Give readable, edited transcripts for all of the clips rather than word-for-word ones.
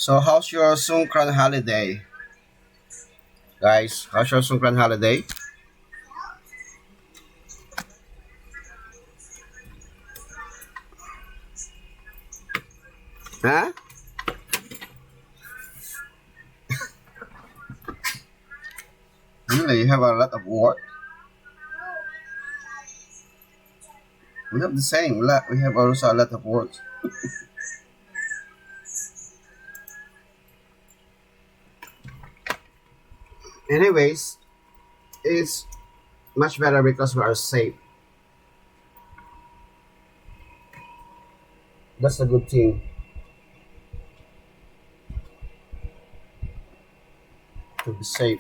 So how's your Songkran holiday? Guys, how's your Songkran holiday? Huh? Really, you have a lot of work? We have the same. We have also a lot of work. Anyways, it's much better because we are safe. That's a good thing to be safe.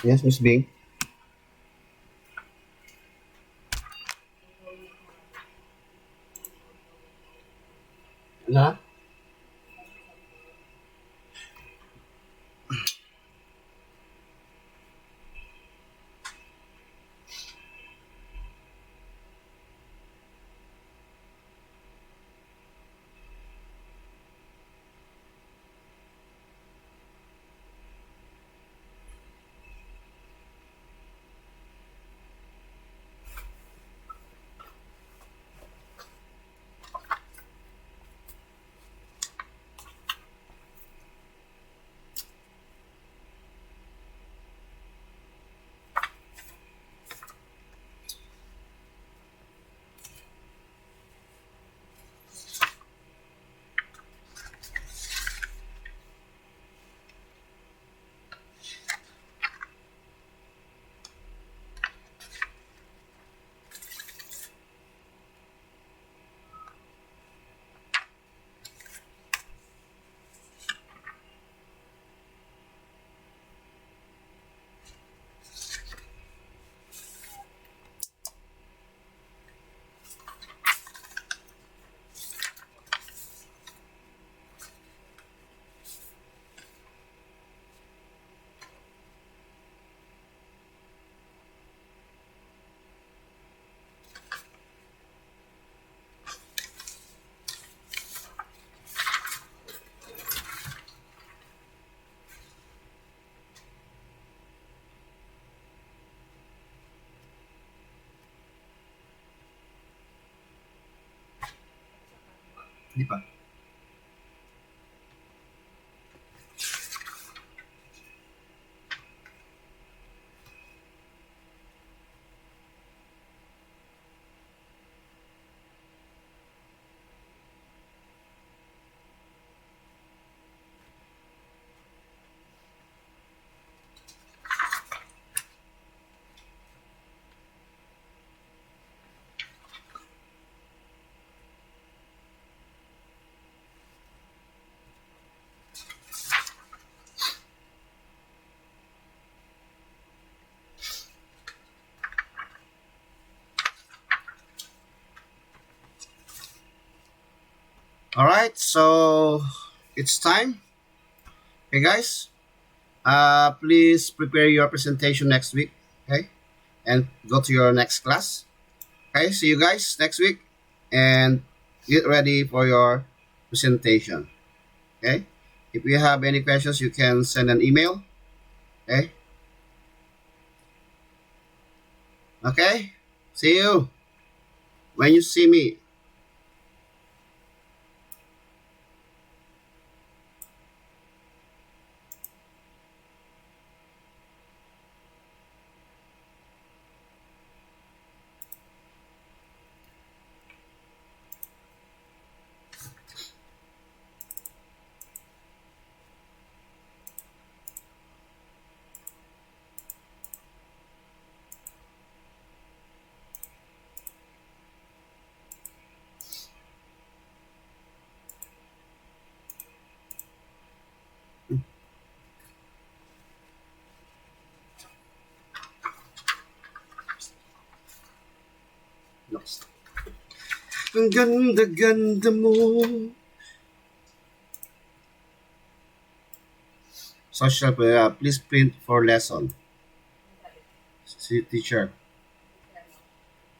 Yes, Miss Bing. Nah. Di pa. All right, so it's time. Hey guys, please prepare your presentation next week. Okay, and go to your next class. Okay, see you guys next week, and get ready for your presentation. Okay, if you have any questions, you can send an email. Okay, okay. See you when you see me. Ang ganda-ganda mo. Social, please print for lesson. Si teacher.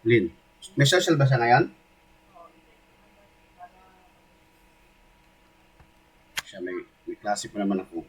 Lynn. May social ba siya ngayon? Siya, may klase pa naman ako.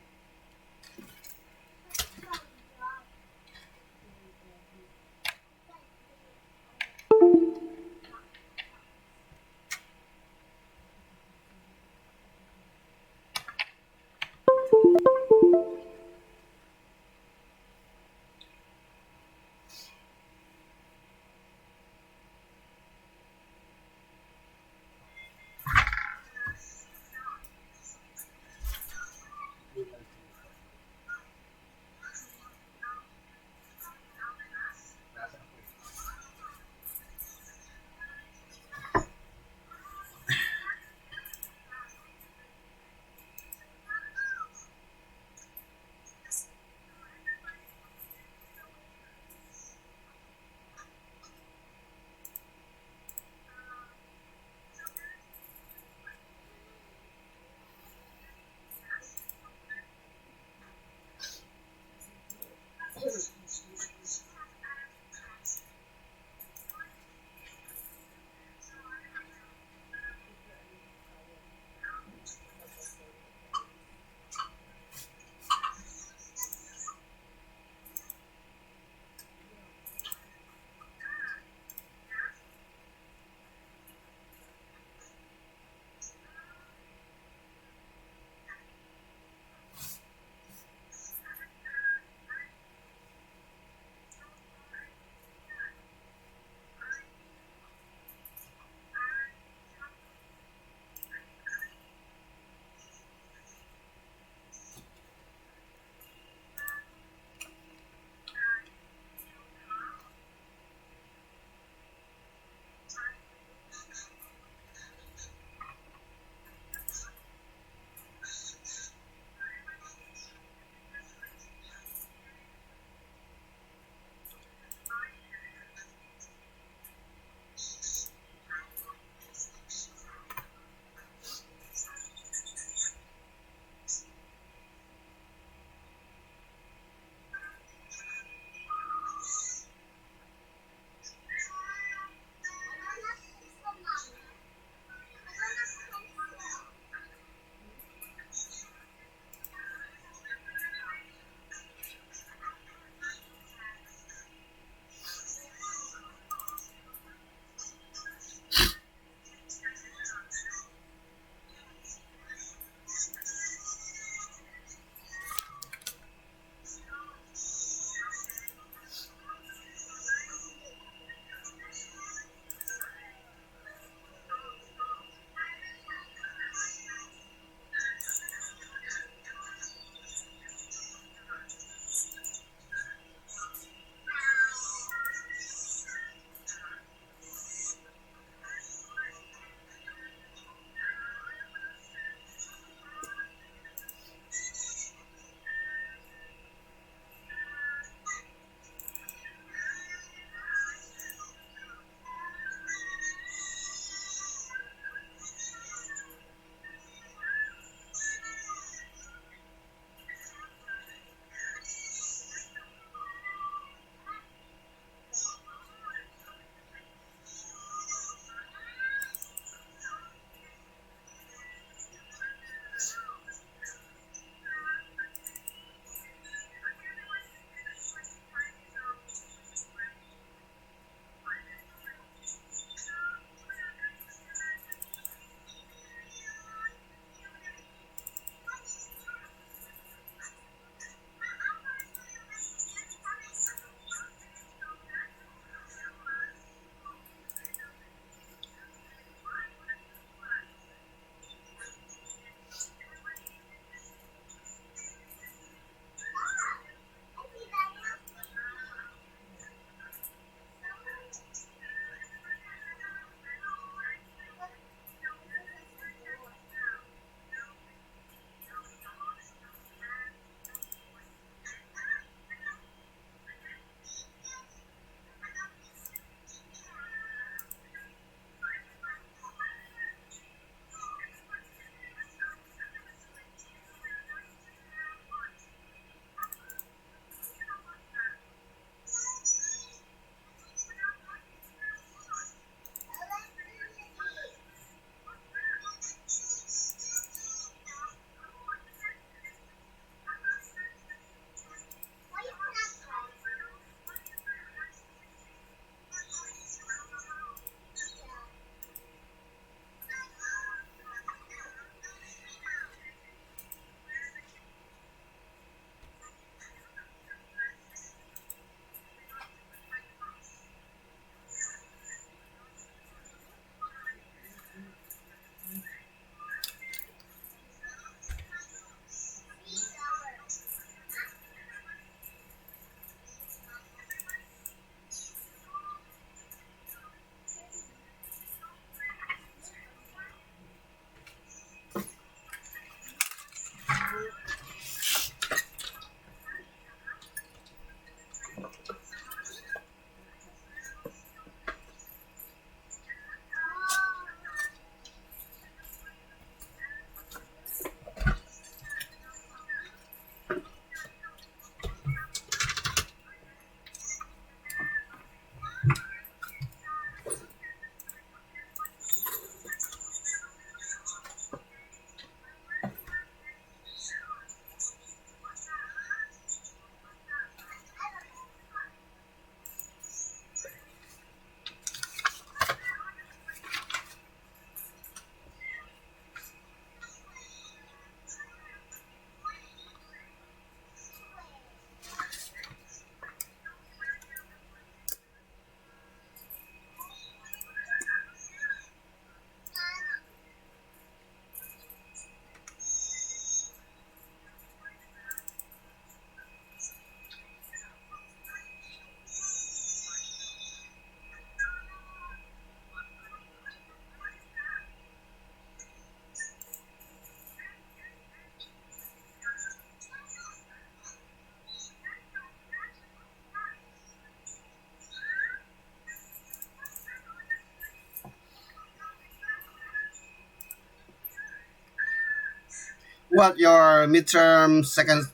What your midterm second?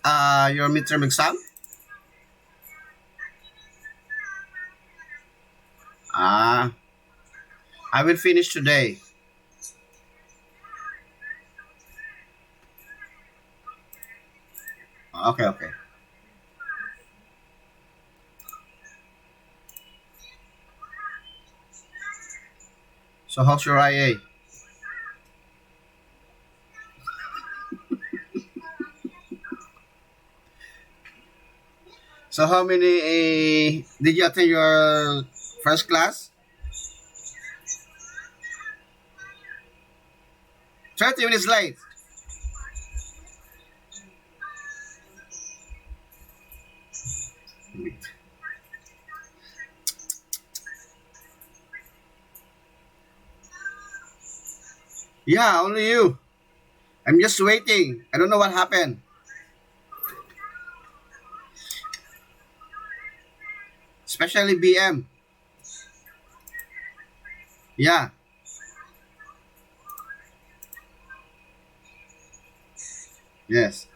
Your midterm exam? Ah, I will finish today. Okay, okay. So how's your IA? So how many did you attend your first class? 30 minutes late. Yeah, only you. I'm just waiting. I don't know what happened. Especially BM. Yeah. Yes.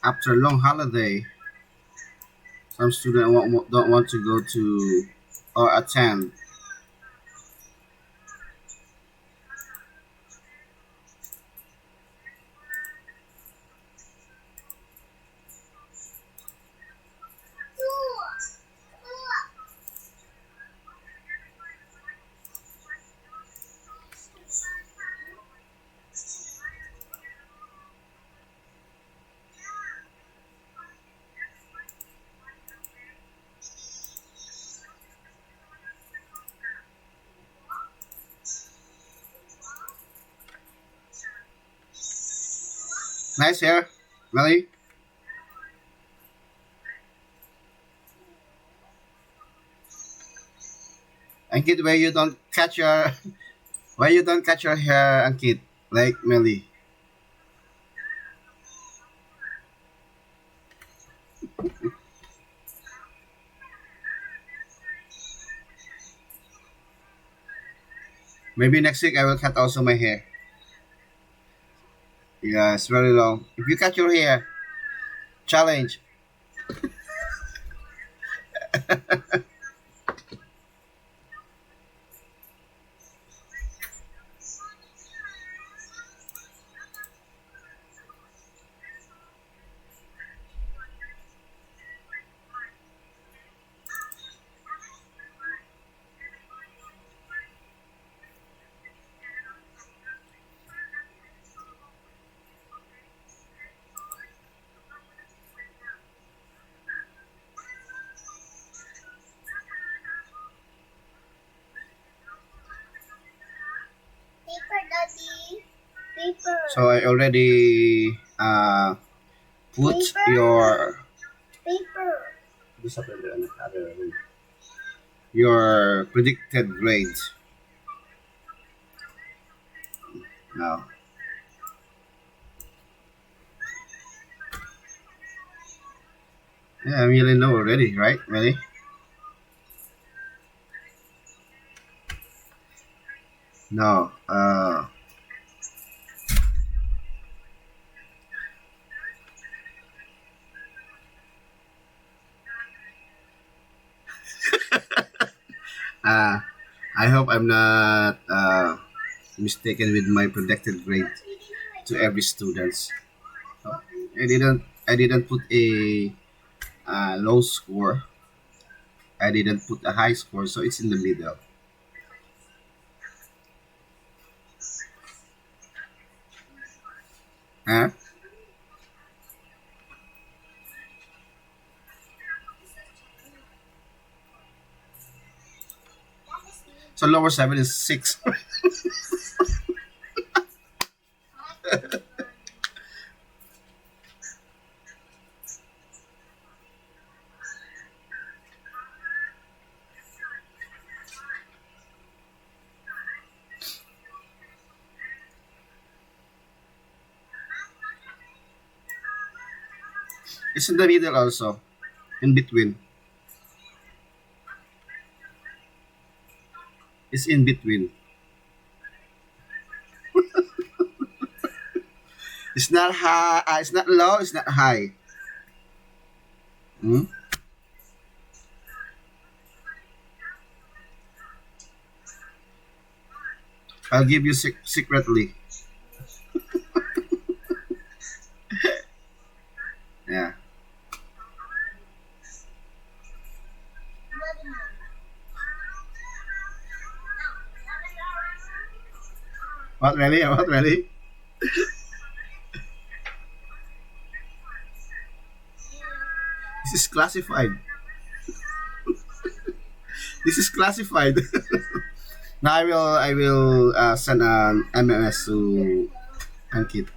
After a long holiday, some students don't want to go to or attend. Nice hair, Melly. Ankit, where you don't catch your why you don't catch your hair, Ankit, like Melly. Maybe next week I will cut also my hair. Yeah, it's very long. If you cut your hair, challenge. So I already put your your predicted grade now. Yeah, I really know already, right? Ready? No. Uh, I hope I'm not mistaken with my projected grade to every students. So, I didn't put a low score. I didn't put a high score, so it's in the middle. Huh? So lower seven is six. It's in the middle also, in between. It's in between. It's not high. It's not low. It's not high. Hmm? I'll give you secretly. Yeah. What really? What really? This is classified. This is classified. Now I will send an MMS to Ankit.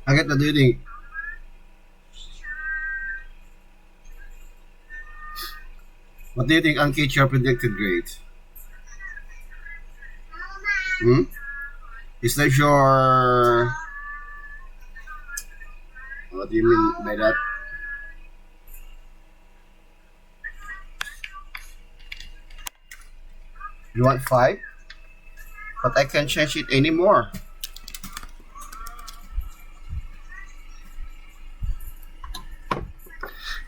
Ankit, what do you think? What do you think, Ankit? Your predicted grade? Hmm? Is that your? What do you mean by that? You want five? But I can't change it anymore.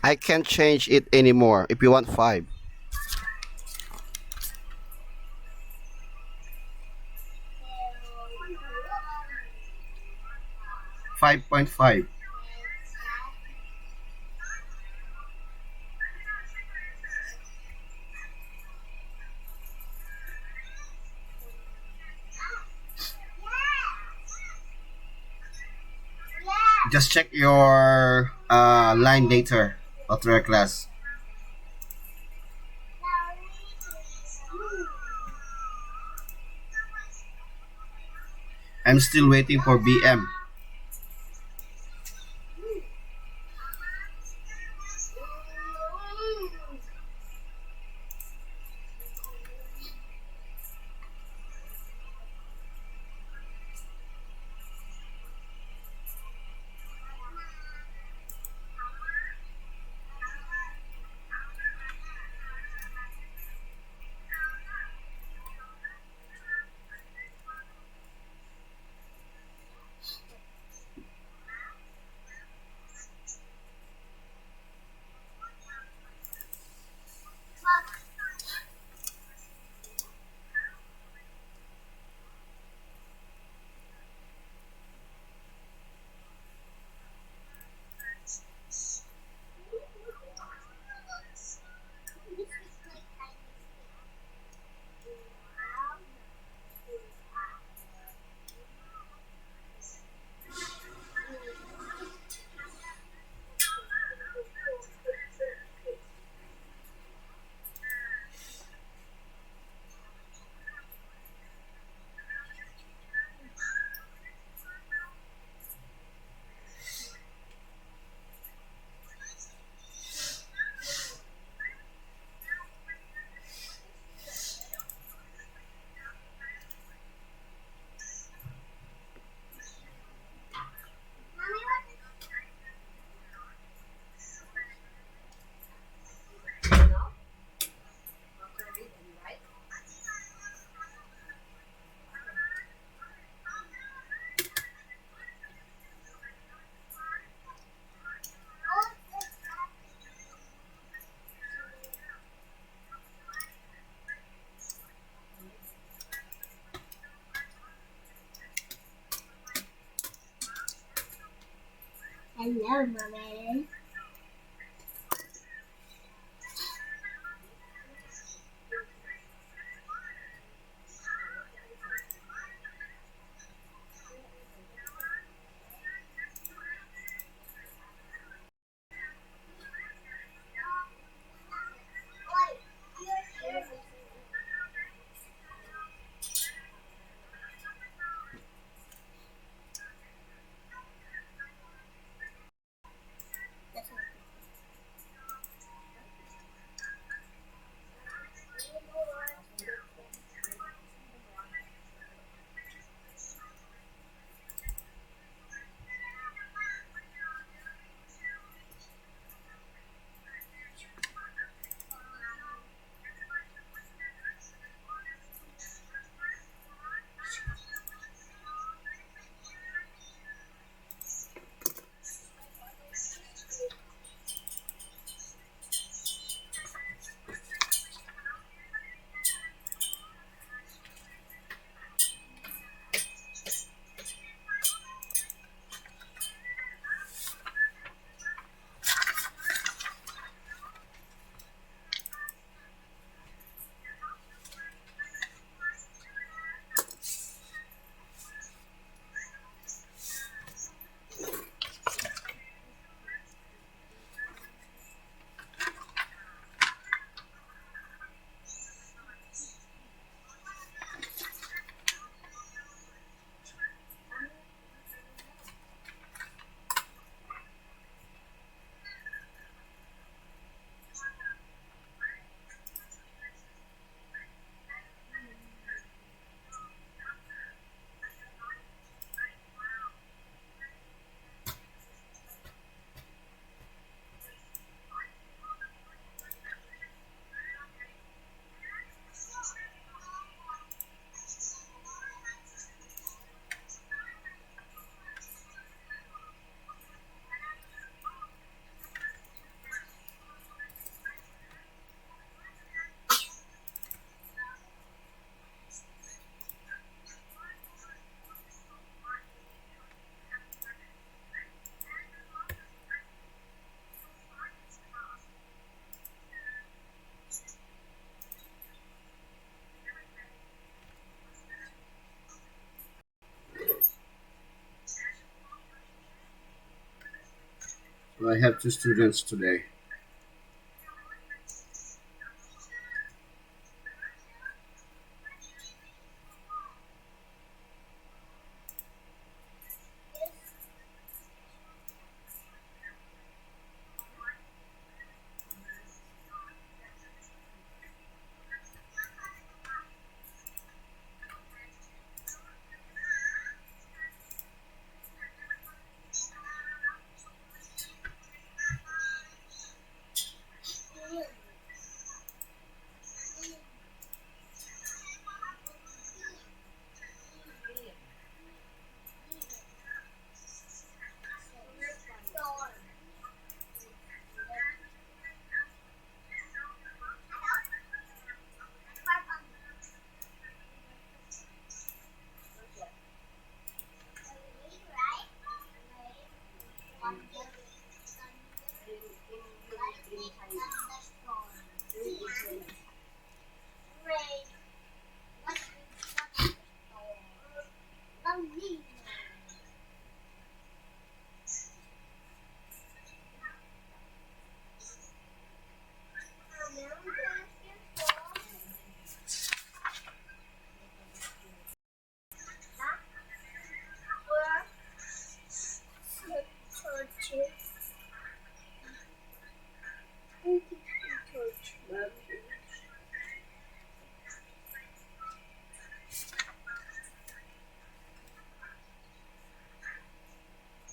I can't change it anymore. If you want five, 5.5. Just check your line later after our class. I'm still waiting for BM. Hello, Mommy. So I have two students today.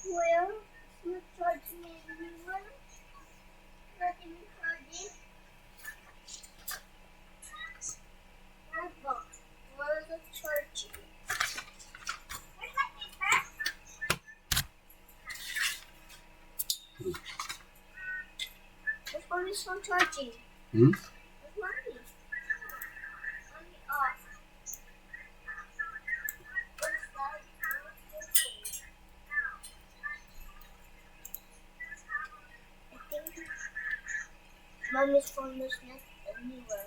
Well, it's not charging everyone. Not even charging. Never. Where is it charging? Where's my paper? This one is not charging. Hmm? This one is. Only off. What's that? is formlessness anywhere.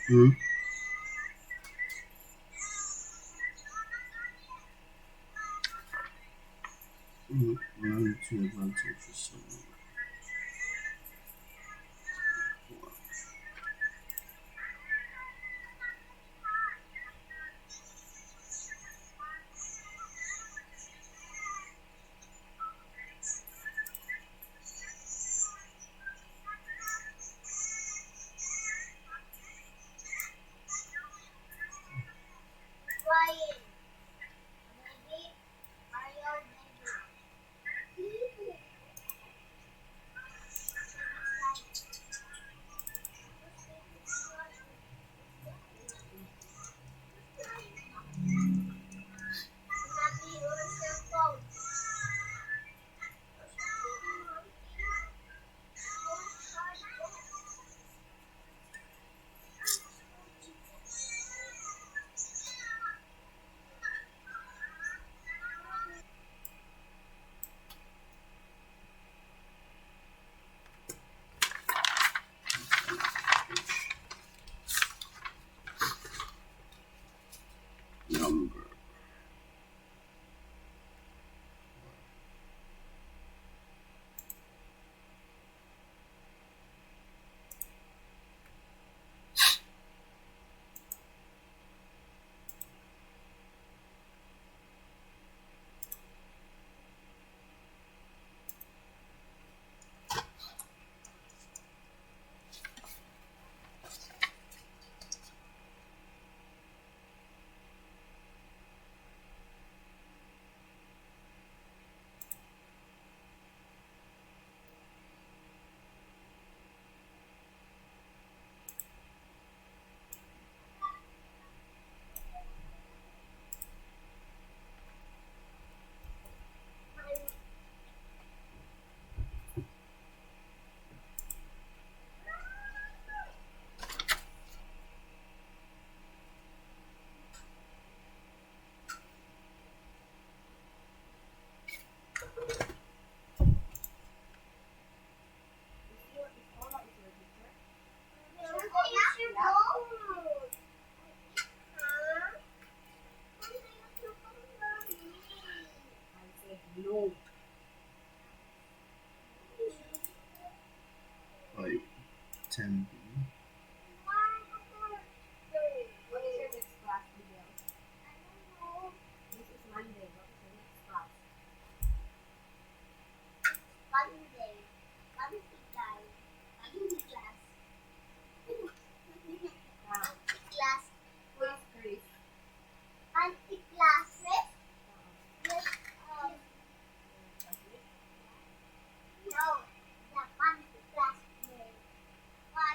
Hmm. Hmm. 1, 2, 1, 2, 3, 4. Crying. Maybe Mario maybe. Happy or cell phone. Number. No. 5, 10. What is your next class, Miguel? I don't know. This is Monday. What is your next class? Monday. Monday time. Monday class. Monday class. Who is Chris? Monday classes. Yes. No. The Monday class. Why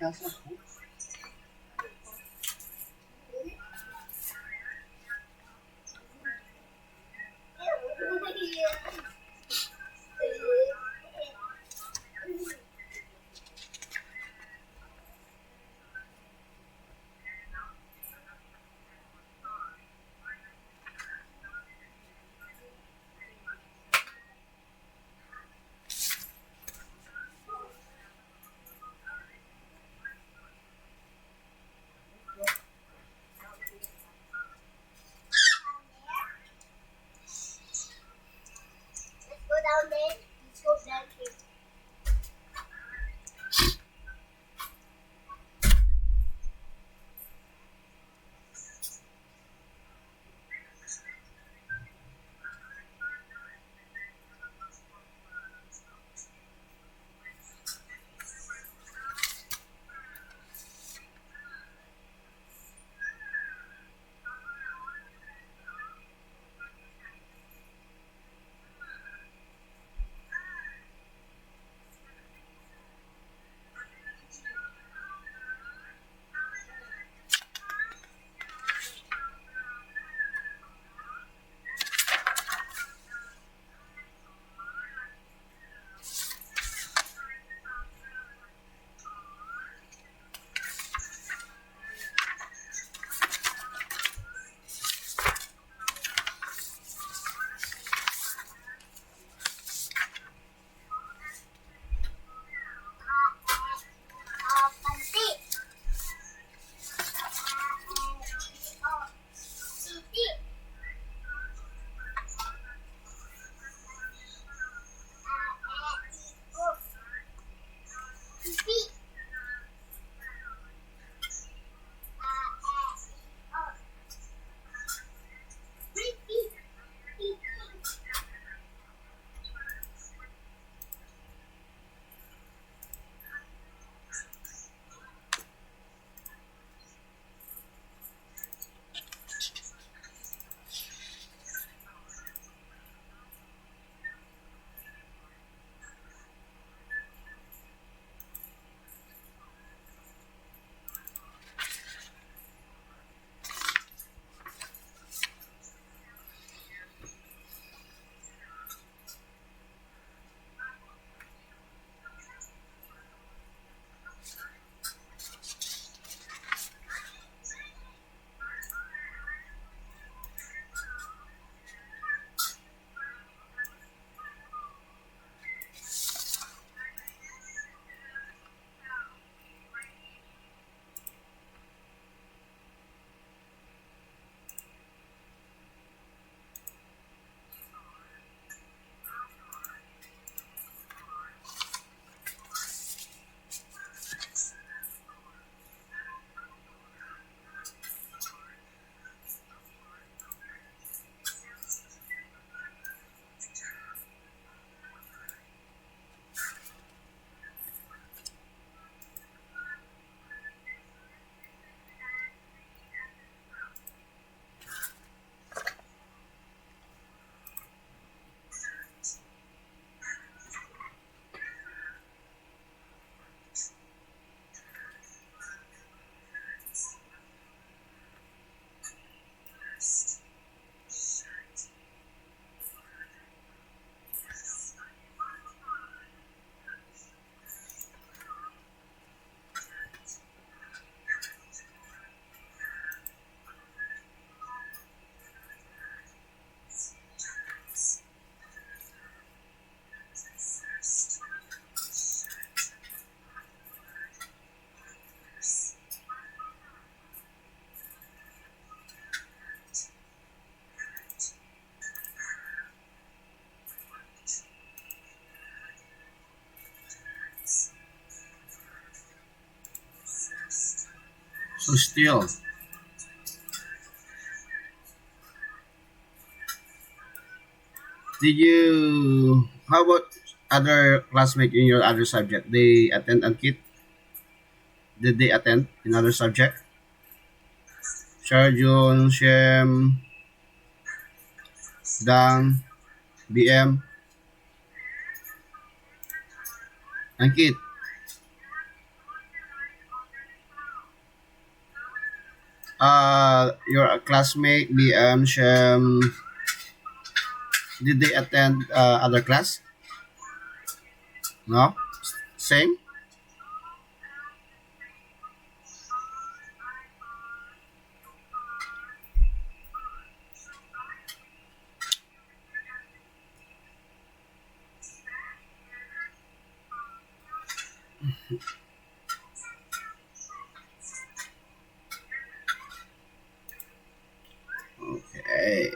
Let's go down there. Let's go down here. Panti. Siti. Pipi. Pipi. So still, did you? How about other classmates in your other subject? They attend Ankit? Did they attend in other subject? Sharjun, Shem, Dang, BM, Ankit. Your classmate, BM, Shem, did they attend other class? No? Same? Okay.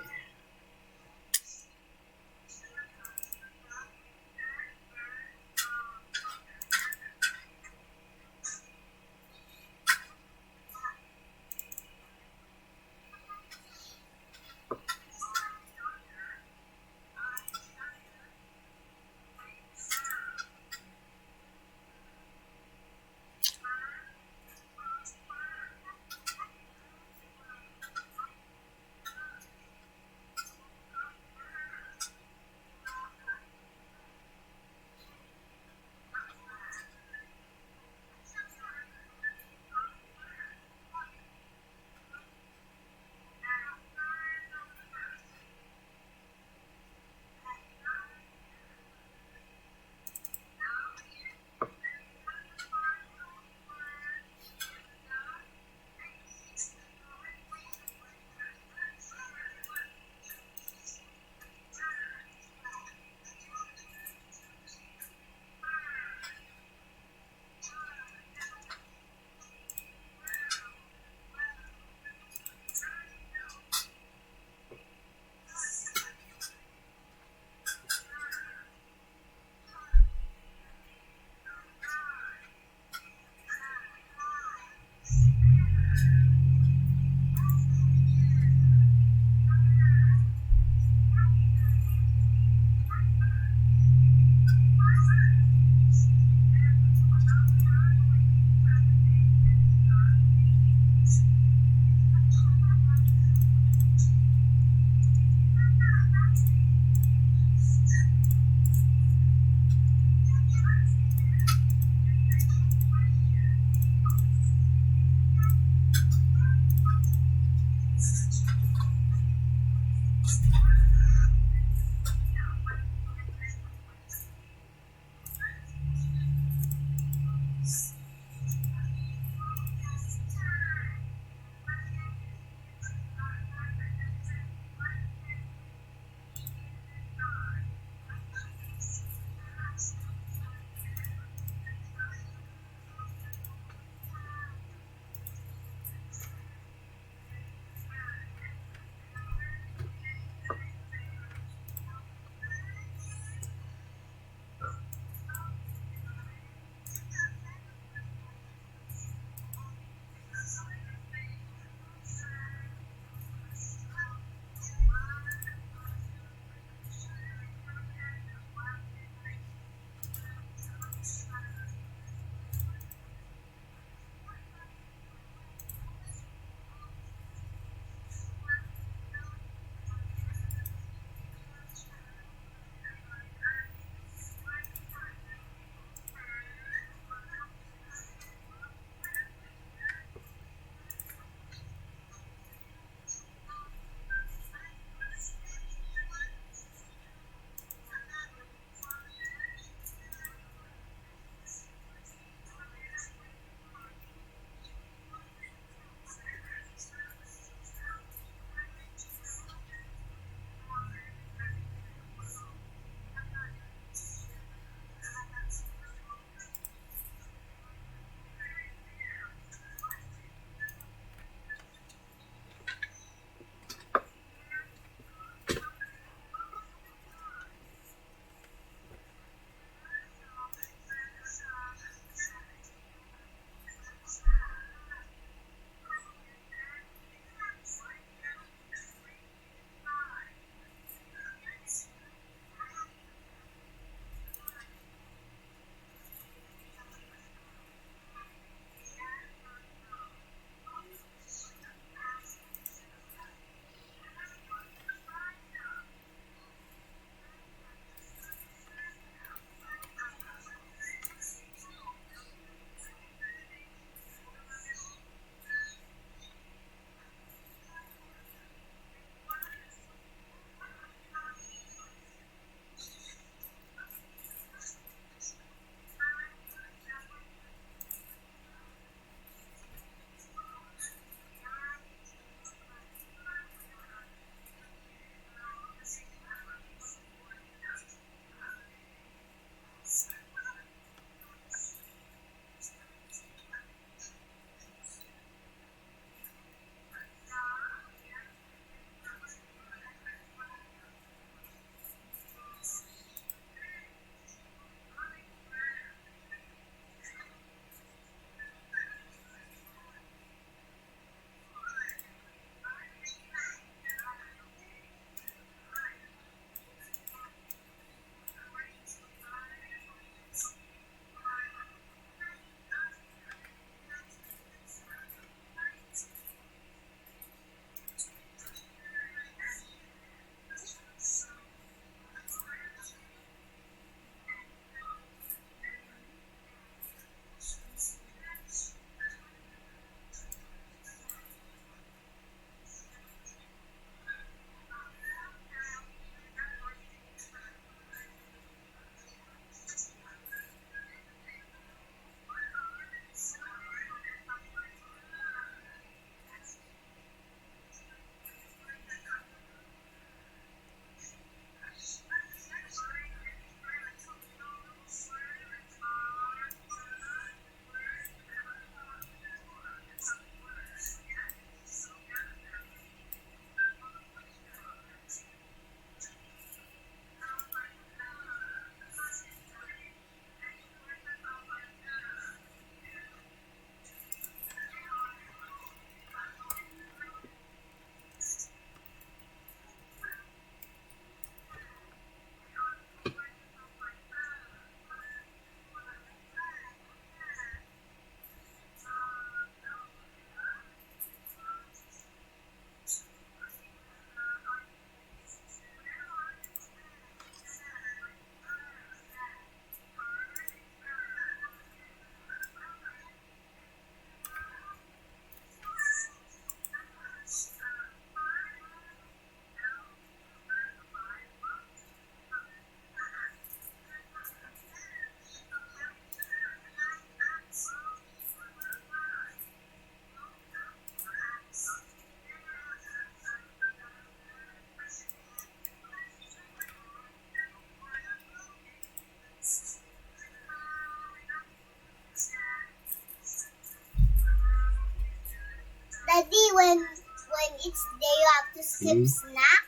skip Mm. snack.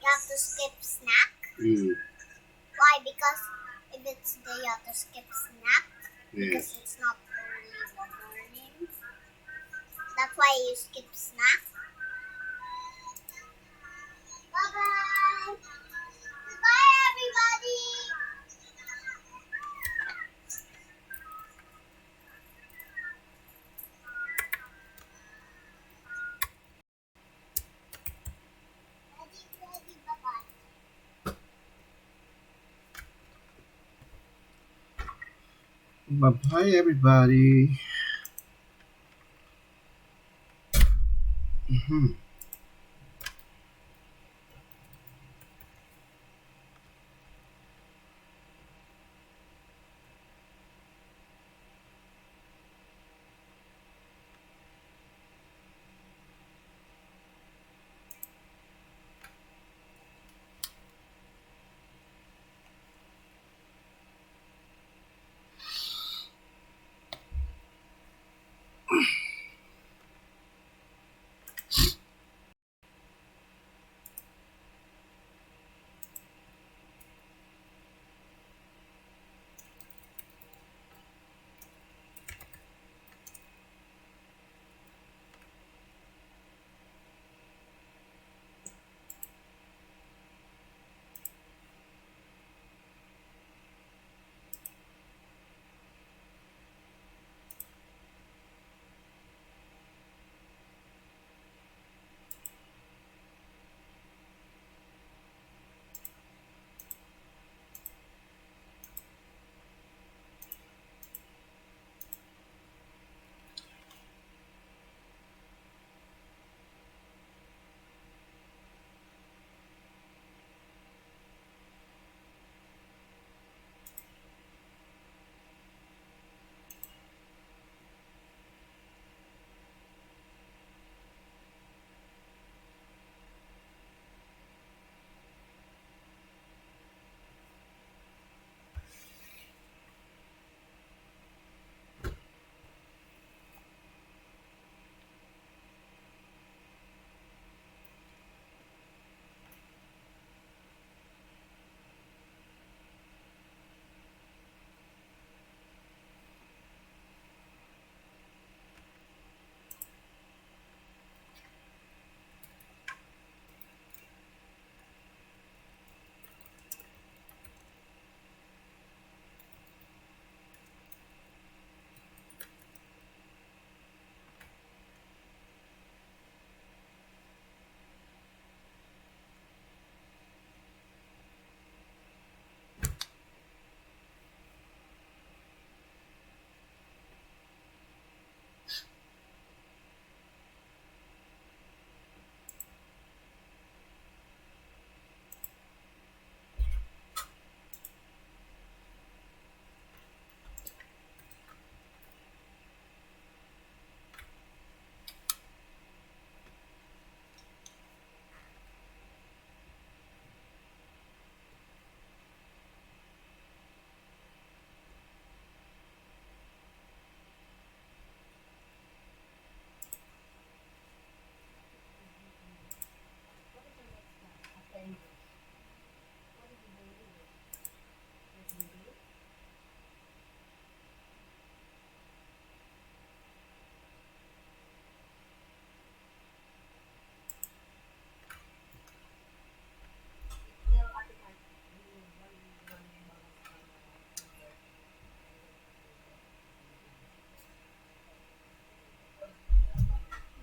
You have to skip snack. Mm. Why? Because if it's day, you have to skip snack. Because Yes. it's not early in the morning. That's why you skip snack. Bye bye. Goodbye, everybody. Ready, ready, bye bye. Bye bye, everybody. Mhm.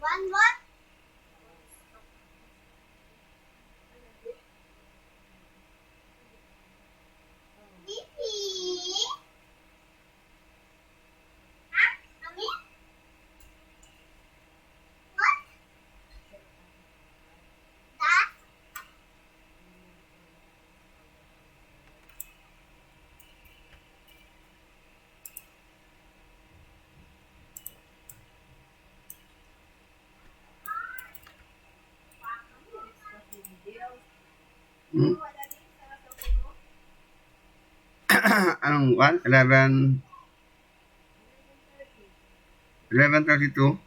One what? Mimi? Mami? What? That? Mm. Anong one? 11:32?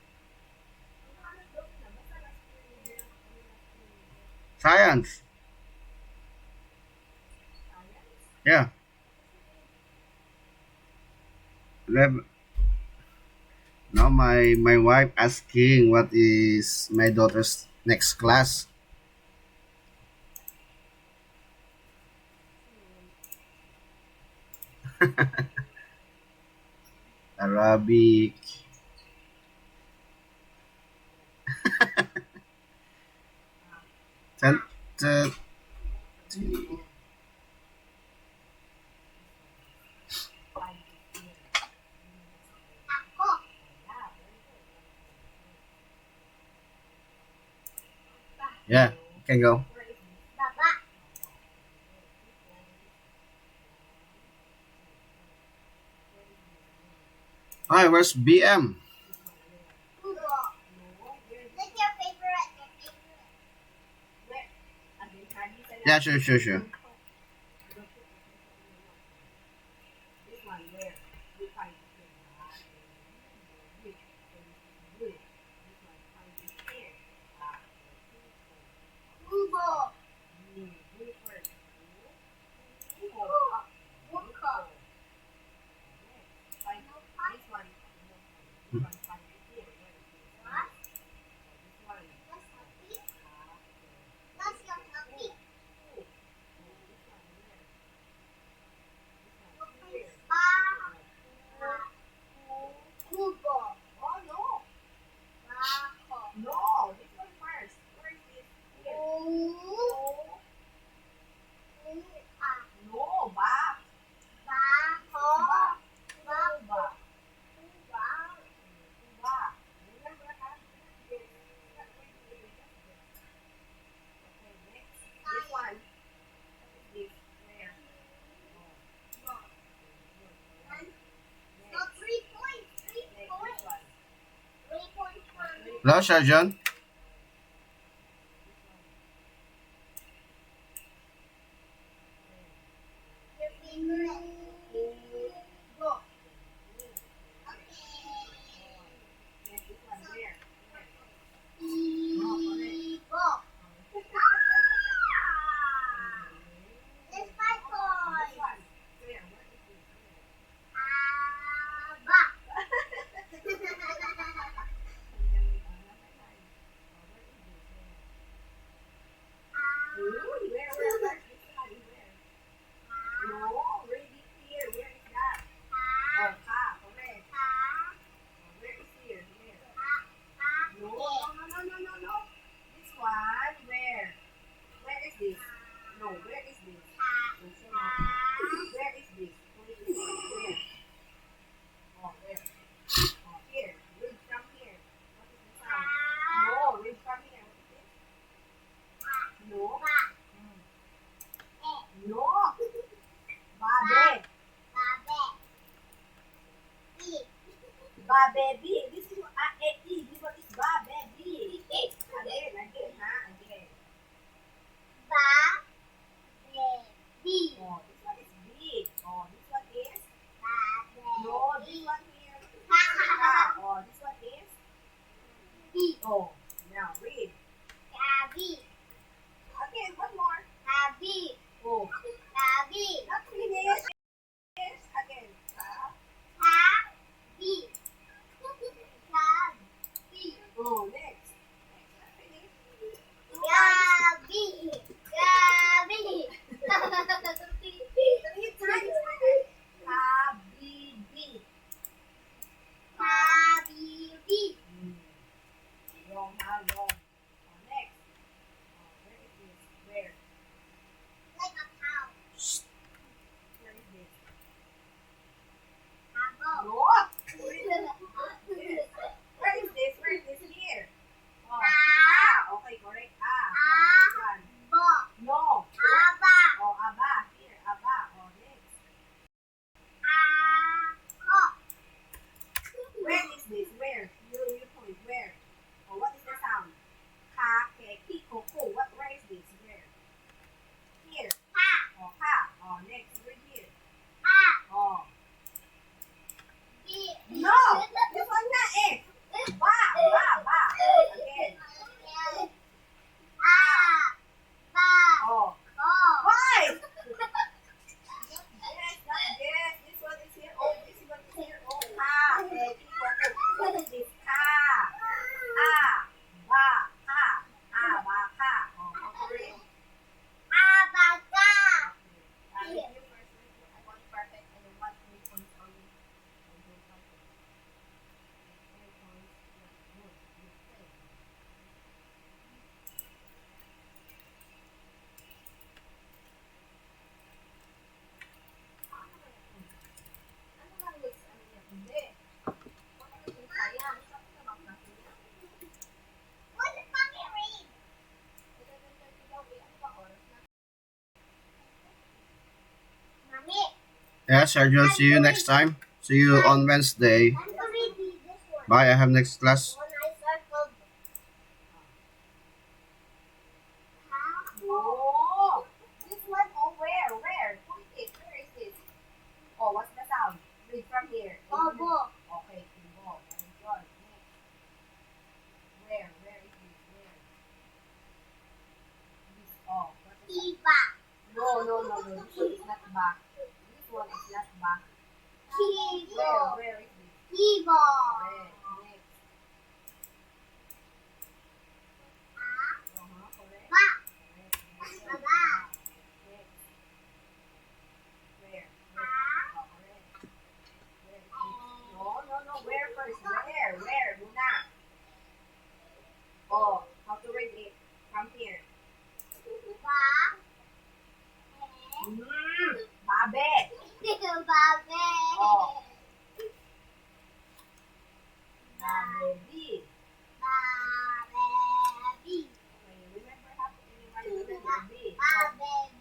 Science. Science? Yeah. 11. Now my wife asking what is my daughter's next class. Arabic. Ten, te- Ako. Yeah, very good. yeah, you can go. Where is this? Baba. Hi, where's BM? Google. What's your favorite? Your favorite? Where? Again, Chinese and Yeah, sure, sure, sure. this one where? We find it here. Which? Blue. This one find it here. Google. Blue first. Google. Google. Find this one. This one find it here. Where is this? What? This one. That's happy. That's your happy. This one where? Google. Oh no. No, this one first. Where is this? Here. No, ba. Ba. Ba. Ba. Remember that? Yes. Okay, next. This one. What is this? Where? Oh. No, 3 points. 3 points. 3 points for me. Hello, Sergeant. Your favorite. Go. Okay. Yes, this one. Where? Go. It's 5 points. Where? What is this? Ba. Where? This one, where? No, read it here. Where is that? Oh, ka, correct. Where is here? Where? No, no. This one, where? Where is this? No, where is this? No, say no. Where is this? Where is this? Where? Oh, where? Oh, here. Read from here. What is the sound? No, read from here. What is this? No. No. Babe. Baby. This is A-E. This one is baby. Again, ha? Again. B. Oh, this one is B. Oh, this one is? No, this one here. Oh, this one is? B. Oh, now read. Okay, one more. Oh. Not finish. Again. Yeah, Sergio. See you next time. See you on Wednesday. And already this one. Bye. I have next class. When I circled. No. This one, oh, where? Where? Point it. Where is this? Oh, what's the sound? Read from here. Ball. Okay, ball. Very good. Next. Where? Where is this? Where? This. Oh, what is that? Iba. No. This one is not back. This one is not back. Keyboard. Where is this? Keyboard. Correct. Next. Correct. Ba. Correct. Next. Baba. Next. Where? Oh, correct. Where is this? No. Where first? Where? Muna. Oh, how to read it? From here. Ba. Babe. Babe. Oh. Baby. Baby. Okay, remember how to remember B.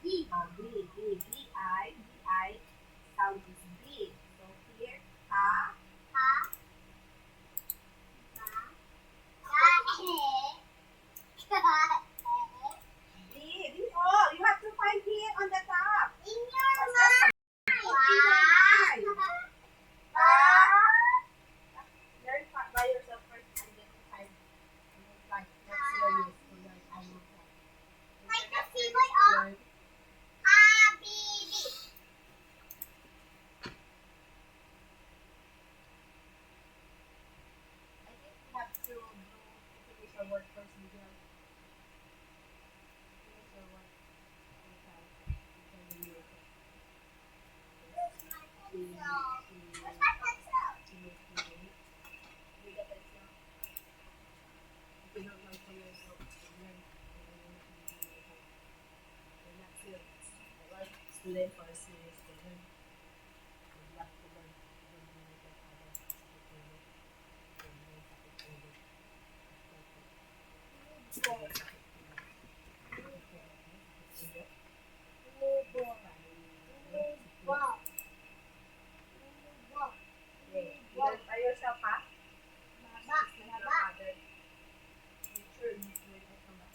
Baby. Oh, B. B-I. Sound is B. So here, ha. B. Oh, you have to find here on the top. In your mind. Learn by yourself first and then find. Like, not serious to learn. I know that. If you're not serious to learn, I think we have to do finish our work first, Miguel. Finish our work. Okay. We can do it. Student for serious to learn. We love to learn. When we look at others, we can look. When we look at it, we look. Learn by yourself, ha? Make sure you do it from the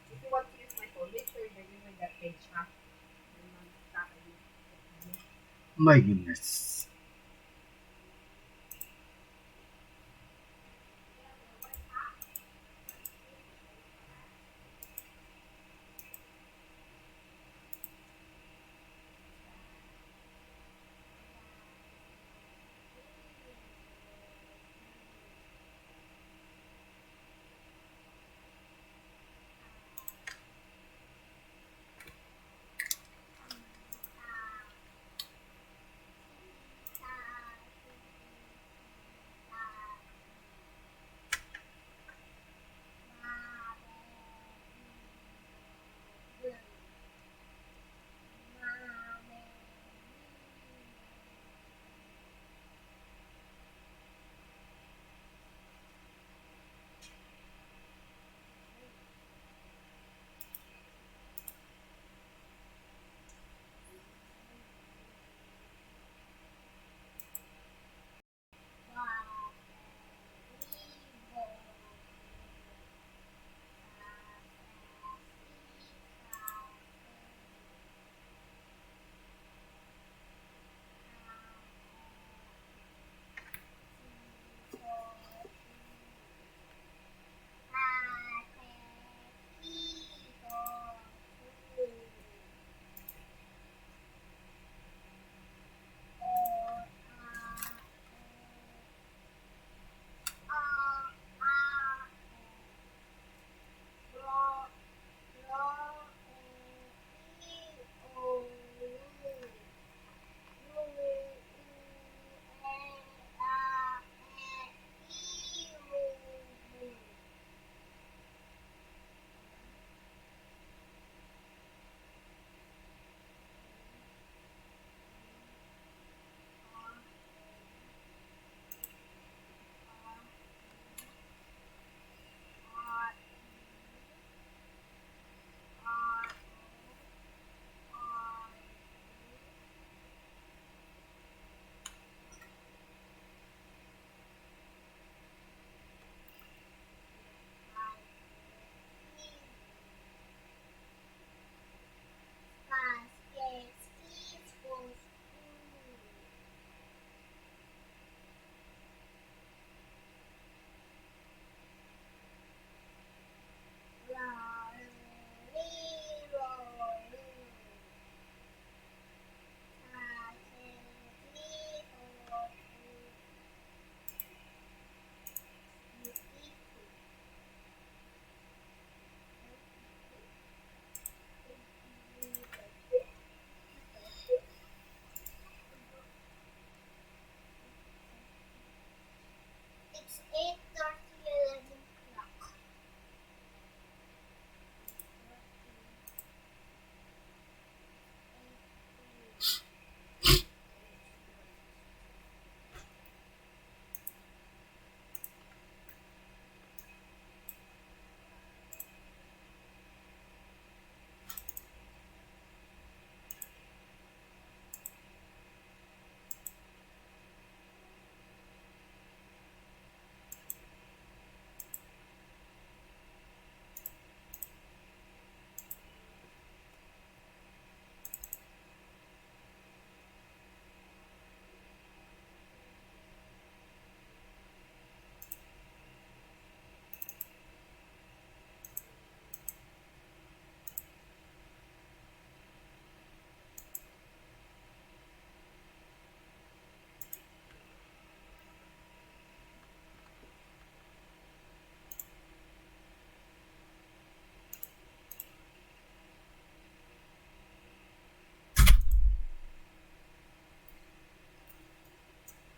if you want to use my phone, make sure you're using that page, ha? My goodness.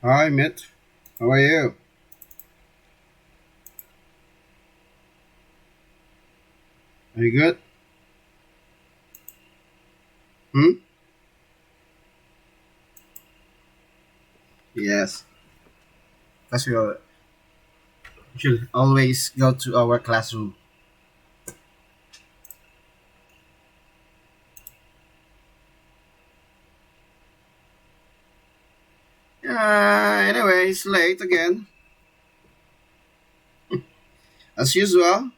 Hi, Mitt. How are you? Are you good? Hmm? Yes. Because we should always go to our classroom. Anyway, it's late again, as usual.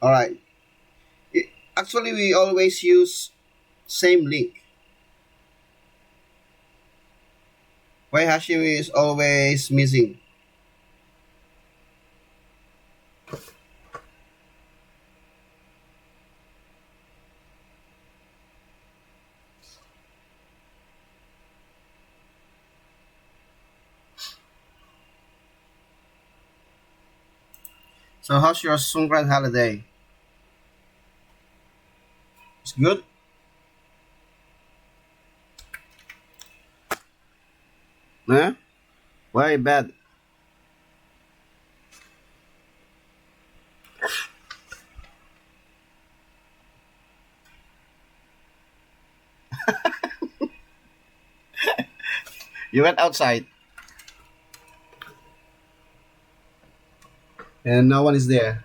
All right. Actually, we always use same link. Why Hashim is always missing? So, how's your Songkran holiday? It's good. Huh? Why bad? You went outside and no one is there.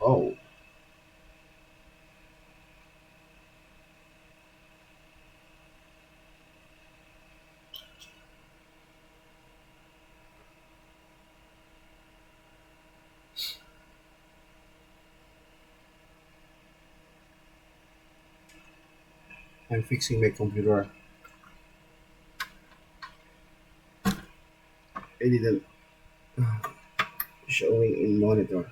Oh, I'm fixing my computer. I didn't showing in monitor.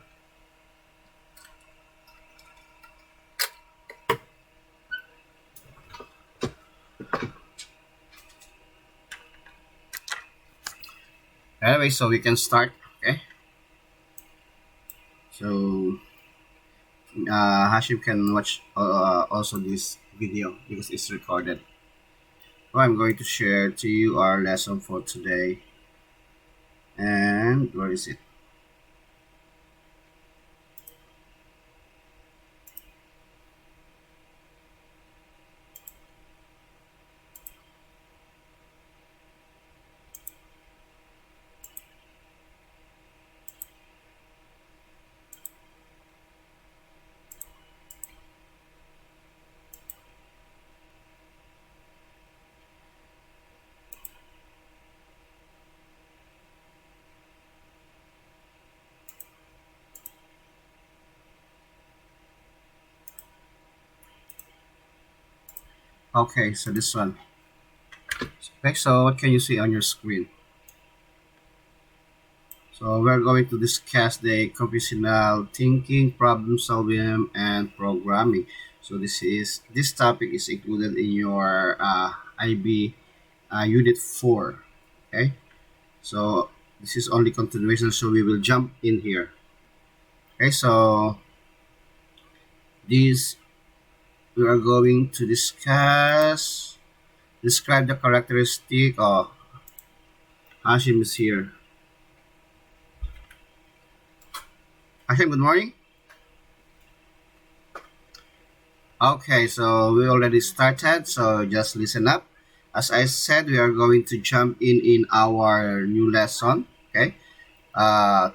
Anyway, so we can start. Okay. So Hashim can watch also this video because it's recorded. So I'm going to share to you our lesson for today. And where is it? Okay, so this one. Okay, so what can you see on your screen? So we're going to discuss the computational thinking, problem solving, and programming. So this topic is included in your IB Unit 4. Okay, so this is only continuation. So we will jump in here. Okay, so this we are going to discuss describe the characteristic. Oh, Hashim is here. Hashim, good morning. Okay, so we already started, so just listen up. As I said, we are going to jump in our new lesson. Okay, uh,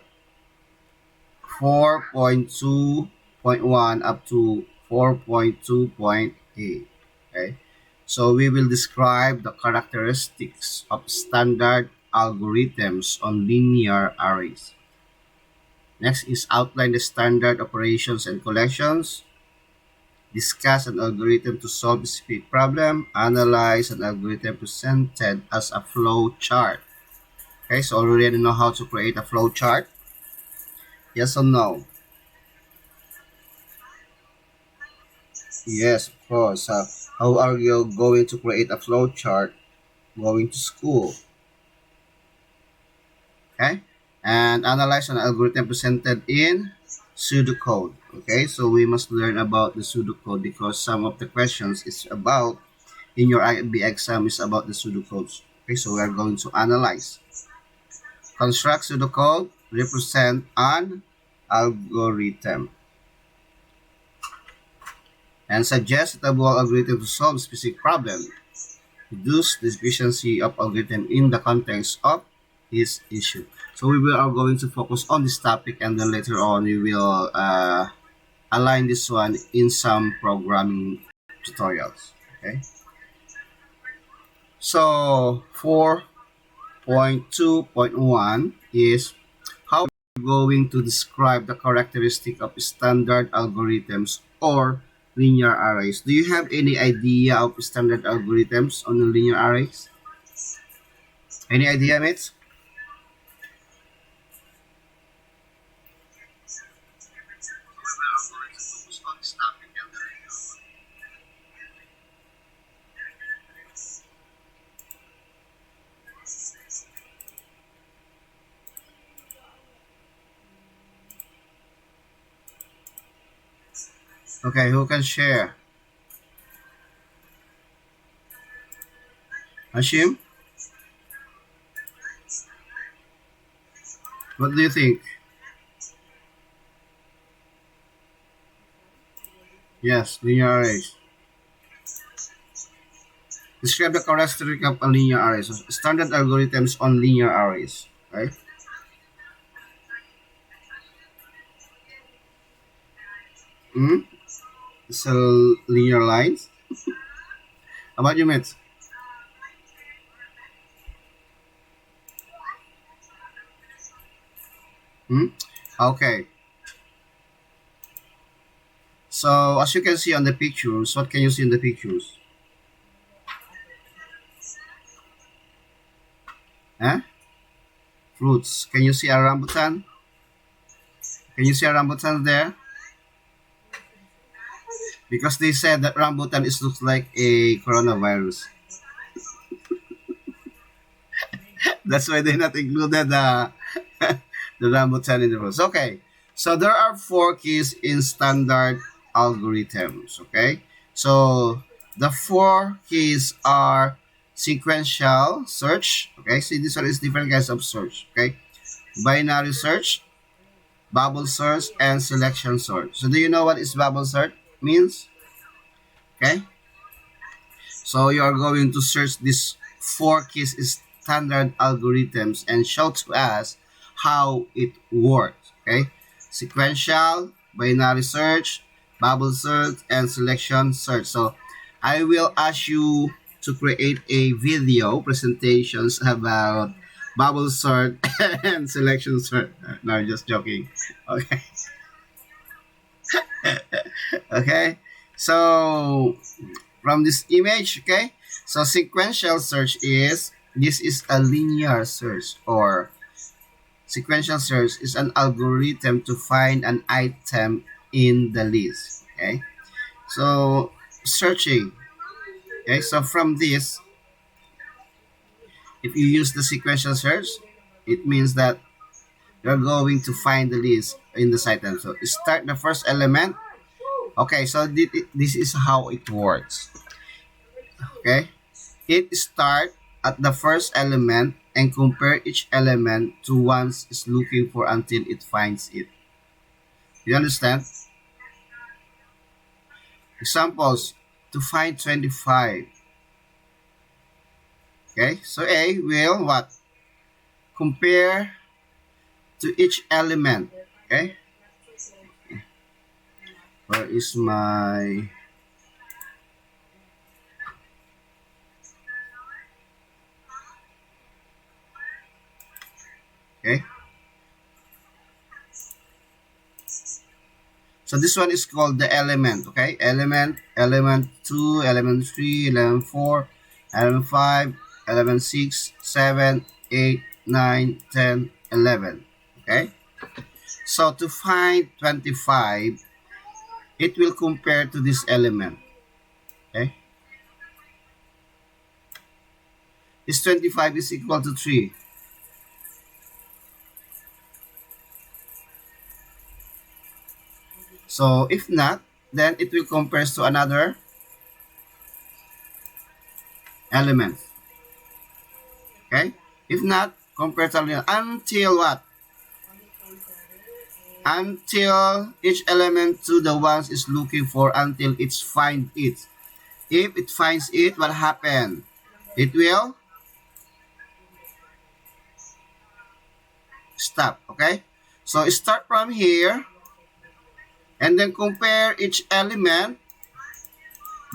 4.2.1 up to 4.2.8. Okay, so we will describe the characteristics of standard algorithms on linear arrays. Next is outline the standard operations and collections, discuss an algorithm to solve a specific problem, analyze an algorithm presented as a flow chart. Okay, so already know how to create a flow chart? Yes or no? Yes, of course. How are you going to create a flow chart going to school? Okay, and analyze an algorithm presented in pseudocode. Okay, so we must learn about the pseudocode because some of the questions is about in your IB exam is about the pseudocodes. Okay, so we are going to analyze. Construct pseudocode, represent an algorithm, and suggest a suitable algorithm to solve specific problem. Reduce the efficiency of algorithm in the context of this issue. So we will are going to focus on this topic, and then later on we will align this one in some programming tutorials. Okay. So 4.2.1 is how we're going to describe the characteristic of standard algorithms or linear arrays. Do you have any idea of standard algorithms on the linear arrays? Any idea, mates? Okay, who can share? Hashim, what do you think? Yes, linear arrays. Describe the characteristic of a linear array. So standard algorithms on linear arrays. Right? Hmm? So linear lines. How about you, mates? Hmm? Okay. So as you can see on the pictures, what can you see in the pictures? Huh? Fruits. Can you see a rambutan? Can you see a rambutan there? Because they said that rambutan is looks like a coronavirus. That's why they not included the rambutan in the rules. Okay. So there are four keys in standard algorithms. Okay. So the four keys are sequential search. Okay. See, this one is different kinds of search. Okay. Binary search, bubble search, and selection search. So do you know what is bubble search means? Okay. So you are going to search these four keys standard algorithms and show to us how it works. Okay, sequential, binary search, bubble search, and selection search. So I will ask you to create a video presentations about bubble search and selection search. No, just joking. Okay, okay. So from this image, okay, so sequential search is this is a linear search, or sequential search is an algorithm to find an item in the list. Okay, so searching. Okay, so from this, if you use the sequential search, it means that you're going to find the list in the item. So start the first element. Okay, so this is how it works. Okay, it start at the first element and compare each element to one's is looking for until it finds it. You understand? Examples, to find 25. Okay, so A will what? Compare to each element. Okay, where is my... Okay, so this one is called the element. Okay, element 2, element 3, element 4, element 5, element 6, 7, 8, 9, 10, 11. Okay, so to find 25, it will compare to this element. Okay? This 25 is equal to 3. So if not, then it will compare to another element. Okay? If not, compare to another until what? Until each element to the ones is looking for, until it finds it. If it finds it, what happen? It will stop. Okay? So start from here and then compare each element,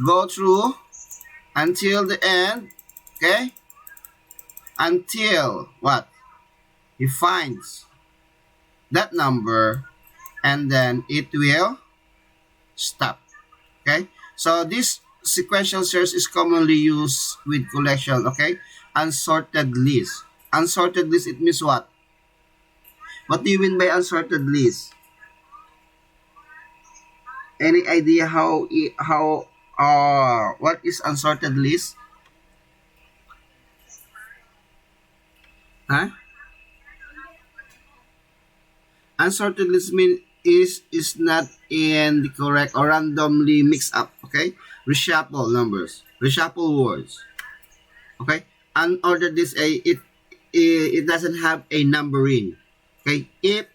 go through until the end. Okay? Until what? He finds that number and then it will stop. Okay? So this sequential search is commonly used with collection. Okay? Unsorted list. Unsorted list, it means what? What do you mean by unsorted list? Any idea what is unsorted list? Huh? Unsorted list mean is not in the correct or randomly mixed up. Okay? Reshuffle numbers, reshuffle words. Okay? Unordered list, it doesn't have a numbering. Okay? If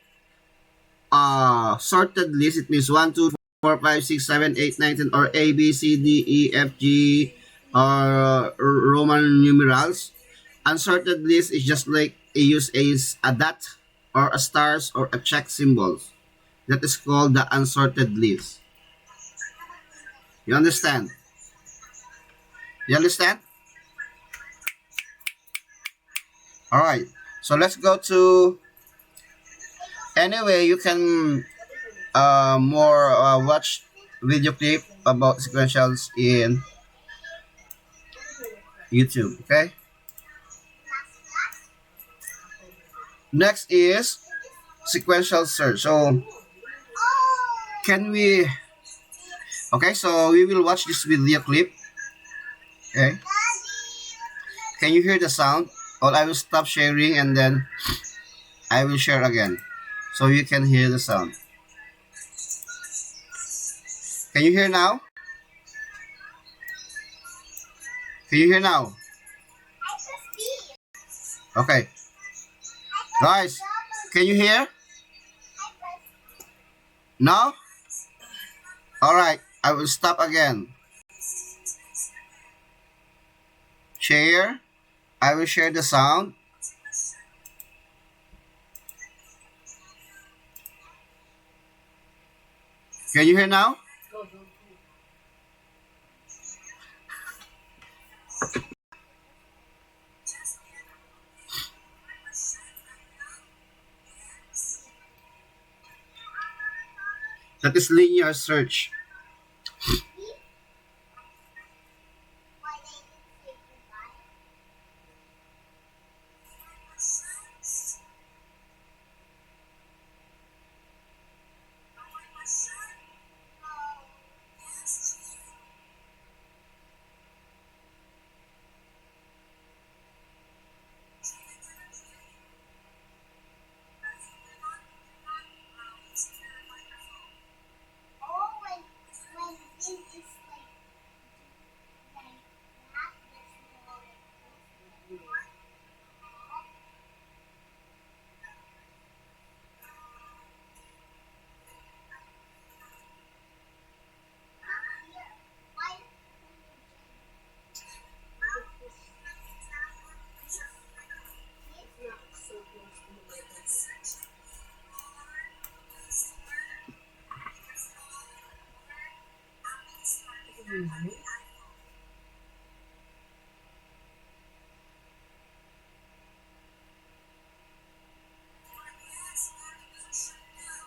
sorted list, it means 1, 2, 4, 5, 6, 7, 8, 9, 10, or A, B, C, D, E, F, G, or Roman numerals. Unsorted list is just like a dot or a stars or a check symbols. That is called the unsorted list. You understand? You understand? All right. So let's go to. Anyway, you can more watch video clip about sequentials in YouTube. Okay. Next is sequential search. So can we? Okay. So we will watch this video clip. Okay. Can you hear the sound? Or I will stop sharing and then I will share again, so you can hear the sound. Can you hear now? Can you hear now? Okay. Guys, can you hear? No? Alright, I will stop again. Share. I will share the sound. Can you hear now? That is linear search.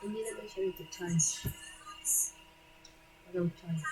Hindi na siya dito charge. Walang charge.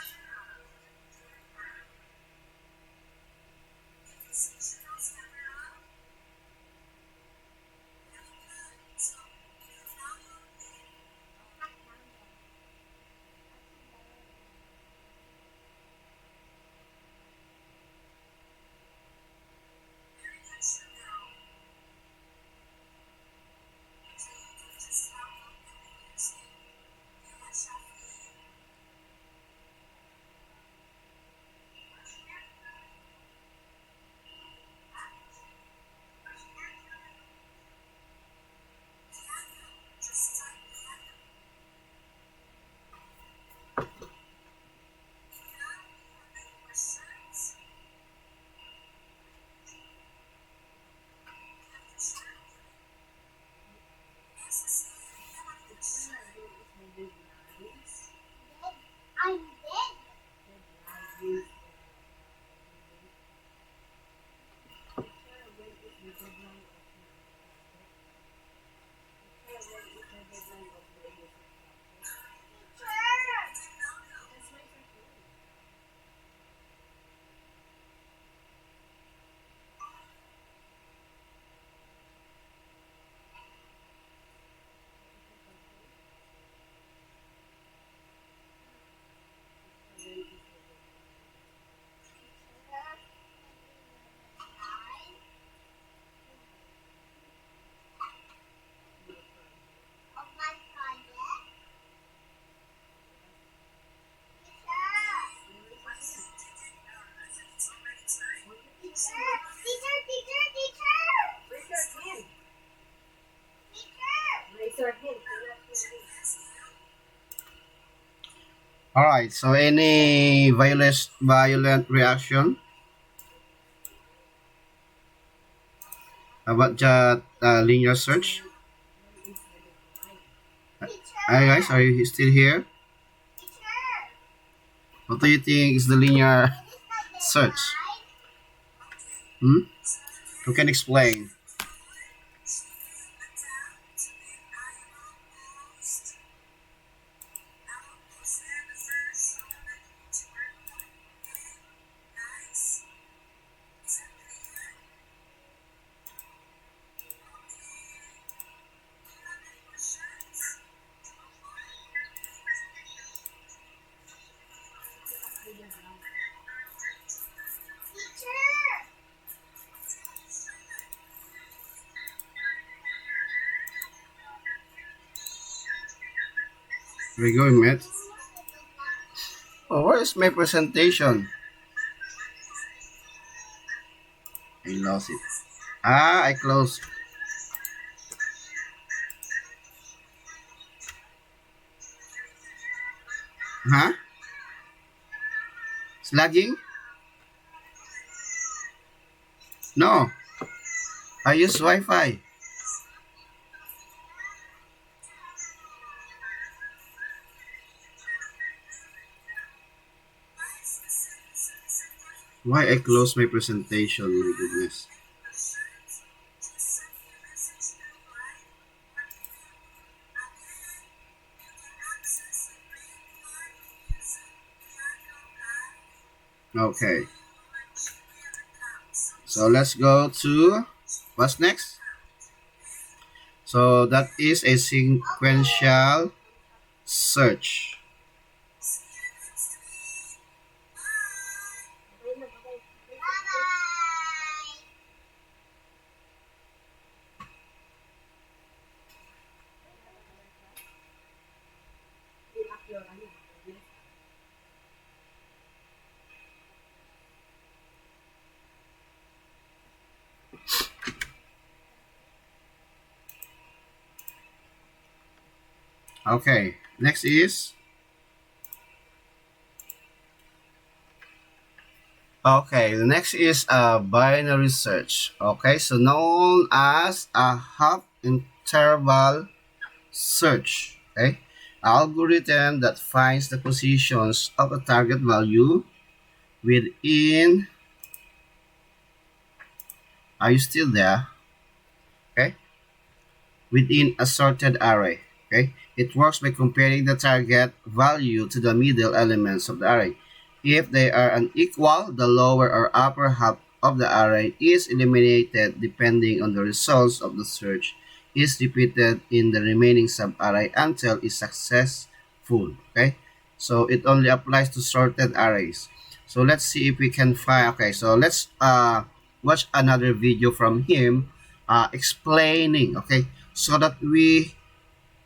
All right. So any violent reaction about that linear search? Hi guys, are you still here? What do you think is the linear search? Hmm? Who can explain? Very good, mate. Oh, where is my presentation? I lost it. I closed. Huh? It's lagging? No. I use Wi-Fi. Why I close my presentation? My goodness. Okay. So let's go to what's next? So that is a sequential search. Okay. Next is okay. The next is a binary search. Okay, so known as a half interval search. Okay, algorithm that finds the positions of a target value within. Are you still there? Okay, within a sorted array. Okay, it works by comparing the target value to the middle elements of the array. If they are unequal, the lower or upper half of the array is eliminated depending on the results of the search is repeated in the remaining subarray until it's successful. Okay, so it only applies to sorted arrays. So let's see if we can find. Okay, so let's watch another video from him explaining. Okay, so that we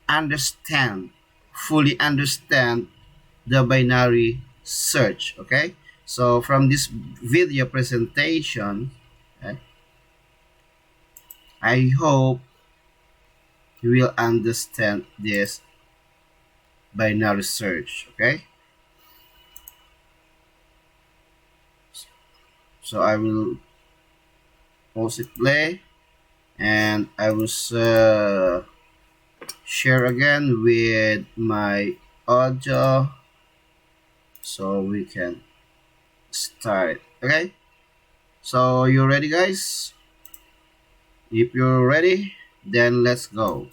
understand, fully understand the binary search. Okay, so from this video presentation, okay, I hope you will understand this binary search. Okay, so I will pause it, play, and I will share again with my audio so we can start. Okay, so you ready, guys? If you're ready, then let's go.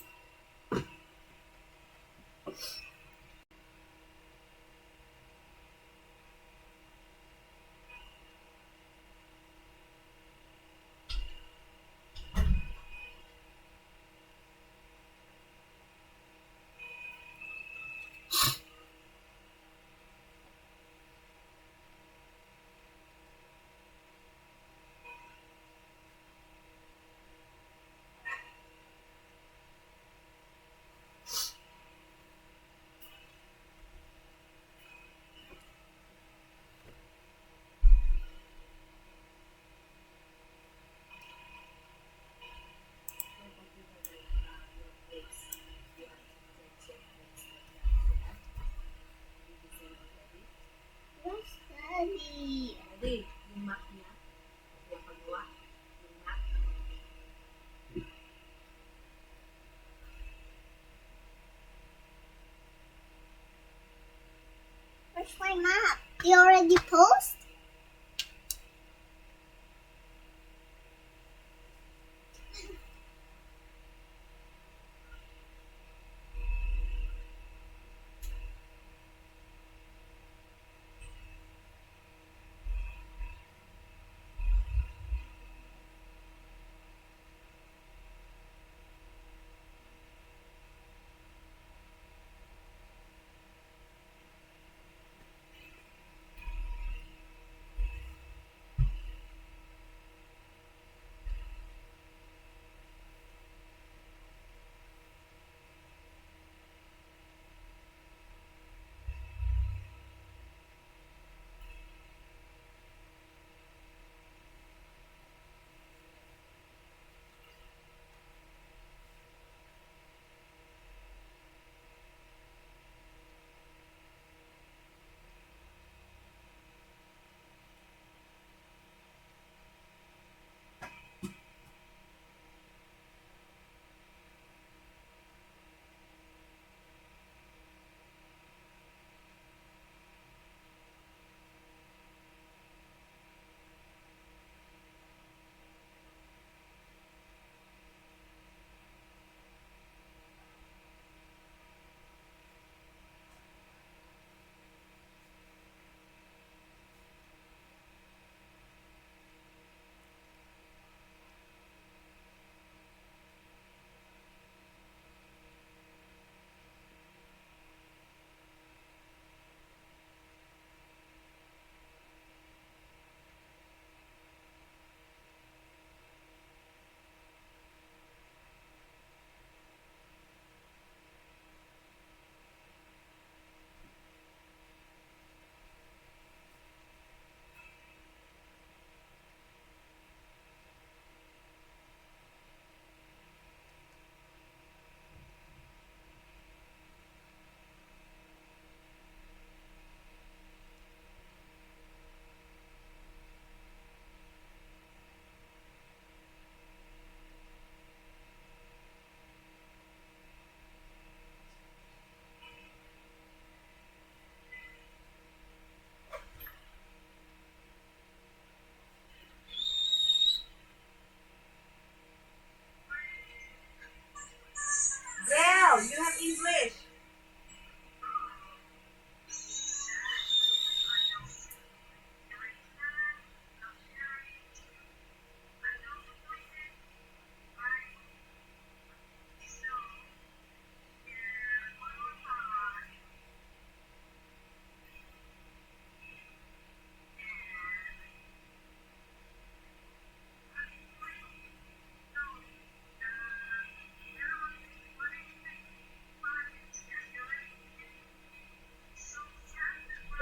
Where's my map? You already post? Yeah, you have English.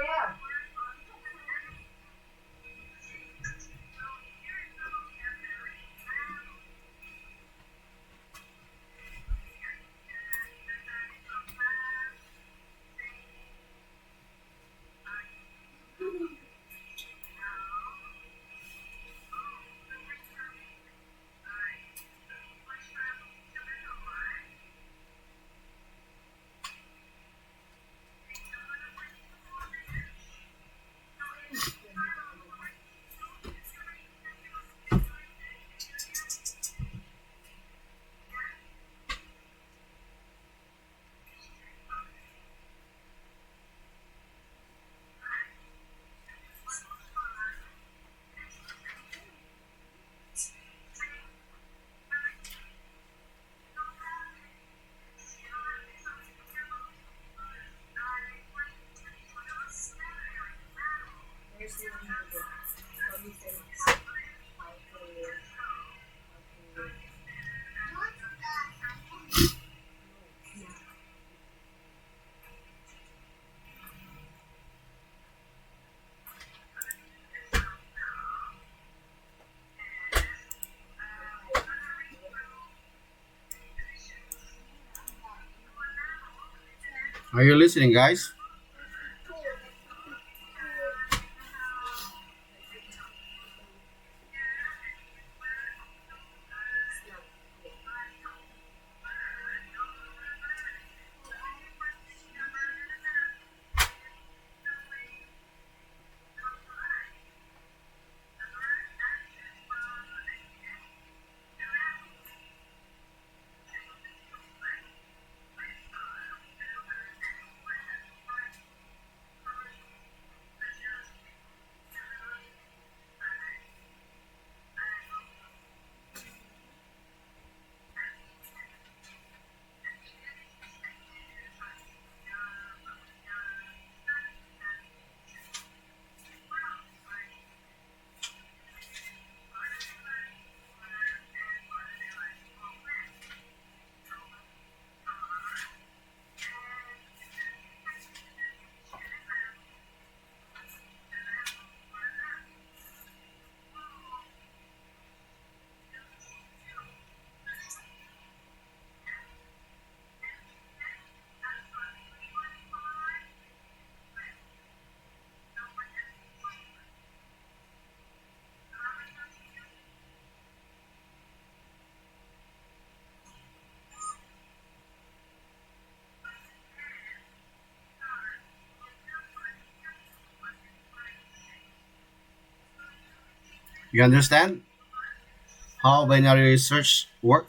Yeah. Here's the one here. What is it? How to Are you listening, guys? You understand how binary search work?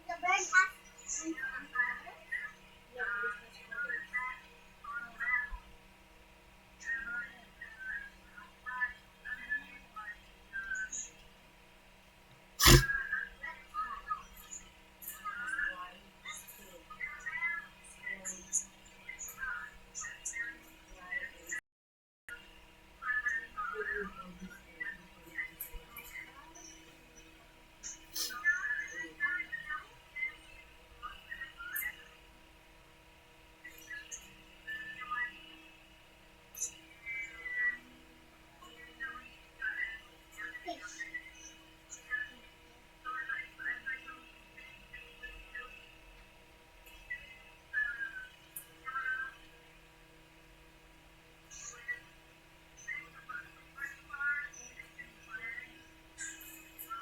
The bird has wings and feathers. Yeah, this was feathers. Fish.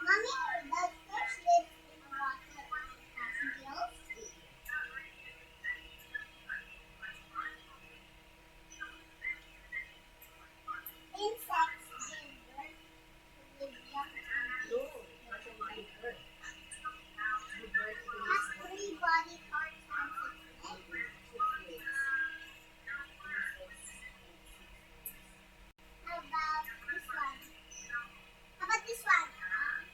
Mommy, does fish live in water and has gills? Insects give birth to live young No, animals. not only give birth. Give birth to Has his body. three body parts and six legs. Six legs. Insects have 6 legs. How about this one? How about this one?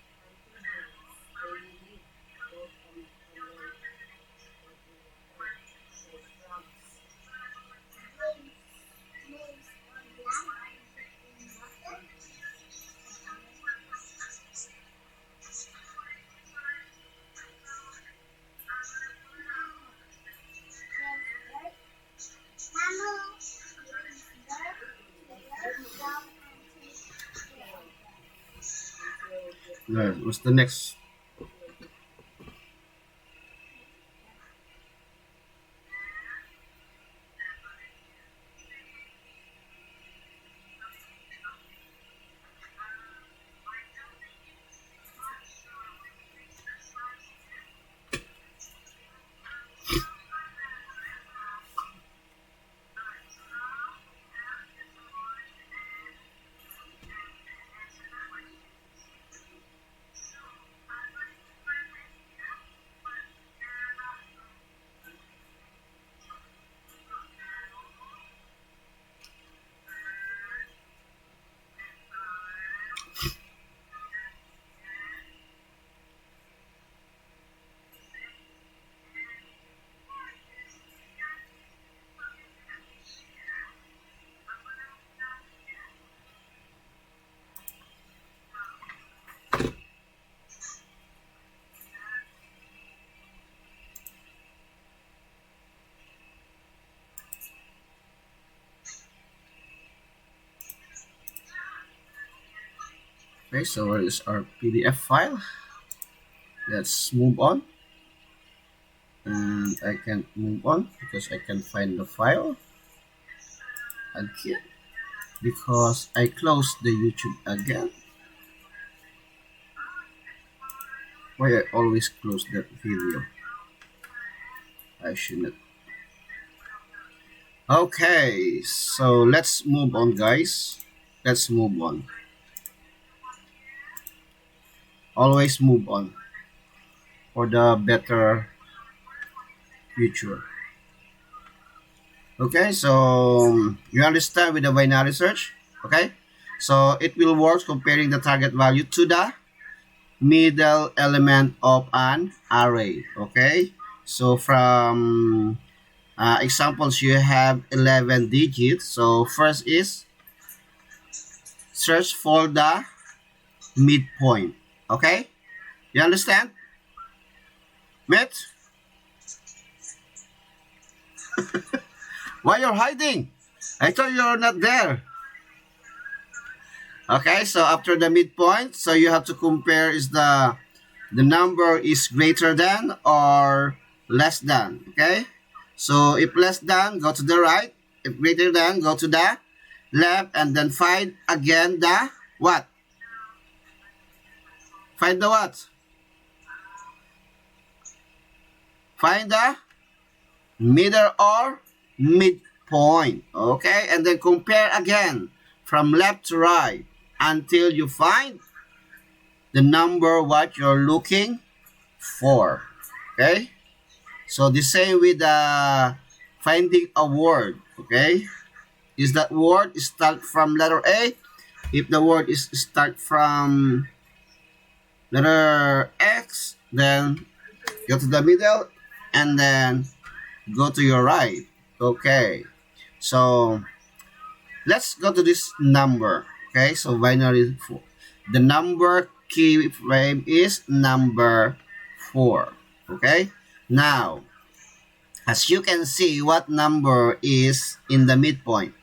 Amphibians. They live both on land and in water. Like frogs. Lives on land and in water. Mammal gives birth to young and takes care of them. Until it gets What's the next? until it Okay, so where is our PDF file? Let's move on. And I can't move on because I can't find the file again because I closed the YouTube again. Why I always close that video? I shouldn't. Okay, so let's move on, guys. Let's move on. Always move on. for the better future. Okay, so you understand with the binary search? Okay, so it will work comparing the target value to the middle element of an array. Okay, so from examples, you have 11 digits. So first is search for the midpoint. Okay, you understand, Matt? Why you're hiding? I thought you're not there. Okay, so after the midpoint, so you have to compare is the number is greater than or less than. Okay, so if less than, go to the right. If greater than, go to the left, and then find again the what? Find the what? Find the middle or midpoint. Okay, and then compare again from left to right until you find the number what you're looking for. Okay, so the same with finding a word. Okay, is that word start from letter A? If the word is start from letter X, then go to the middle and then go to your right. Okay, so let's go to this number. Okay, so binary 4. The number key frame is number 4. Okay, now as you can see, what number is in the midpoint?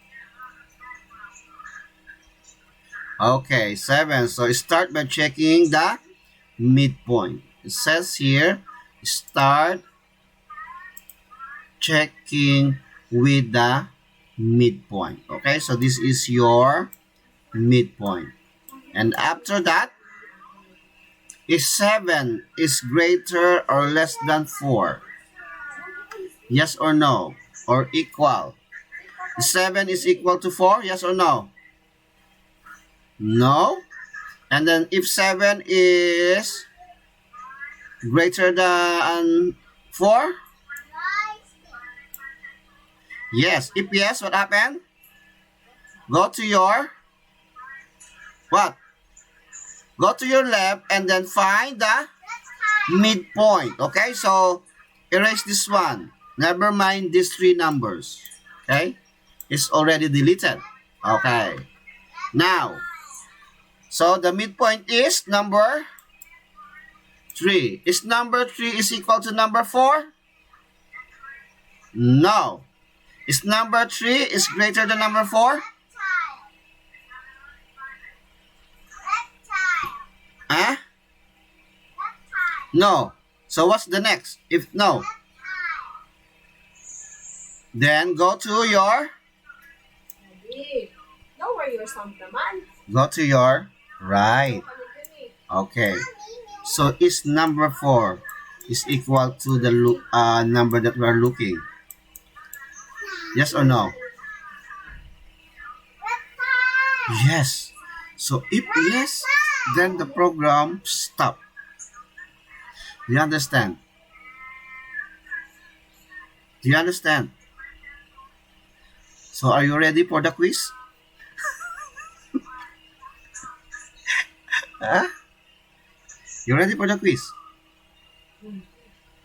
Okay, 7. So start by checking the midpoint. It says here, start checking with the midpoint. Okay, so this is your midpoint. And after that, is 7 is greater or less than 4? Yes or no? Or equal? 7 is equal to 4? Yes or no? No. And then if 7 is greater than 4? Yes. If yes, what happened? Go to your what? Go to your left and then find the midpoint. Okay, so erase this one. Never mind these 3 numbers. Okay, it's already deleted. Okay, now, so the midpoint is number 3. Is number 3 is equal to number 4? No. Is number 3 is greater than number 4? Huh? No. So what's the next? If no, then go to your Don't worry yourself naman. go to your right. Okay. So is number 4 is equal to the number that we are looking? Yes or no? Yes. So if yes, then the program stop. Do you understand? Do you understand? So are you ready for the quiz? Huh? You ready for the quiz?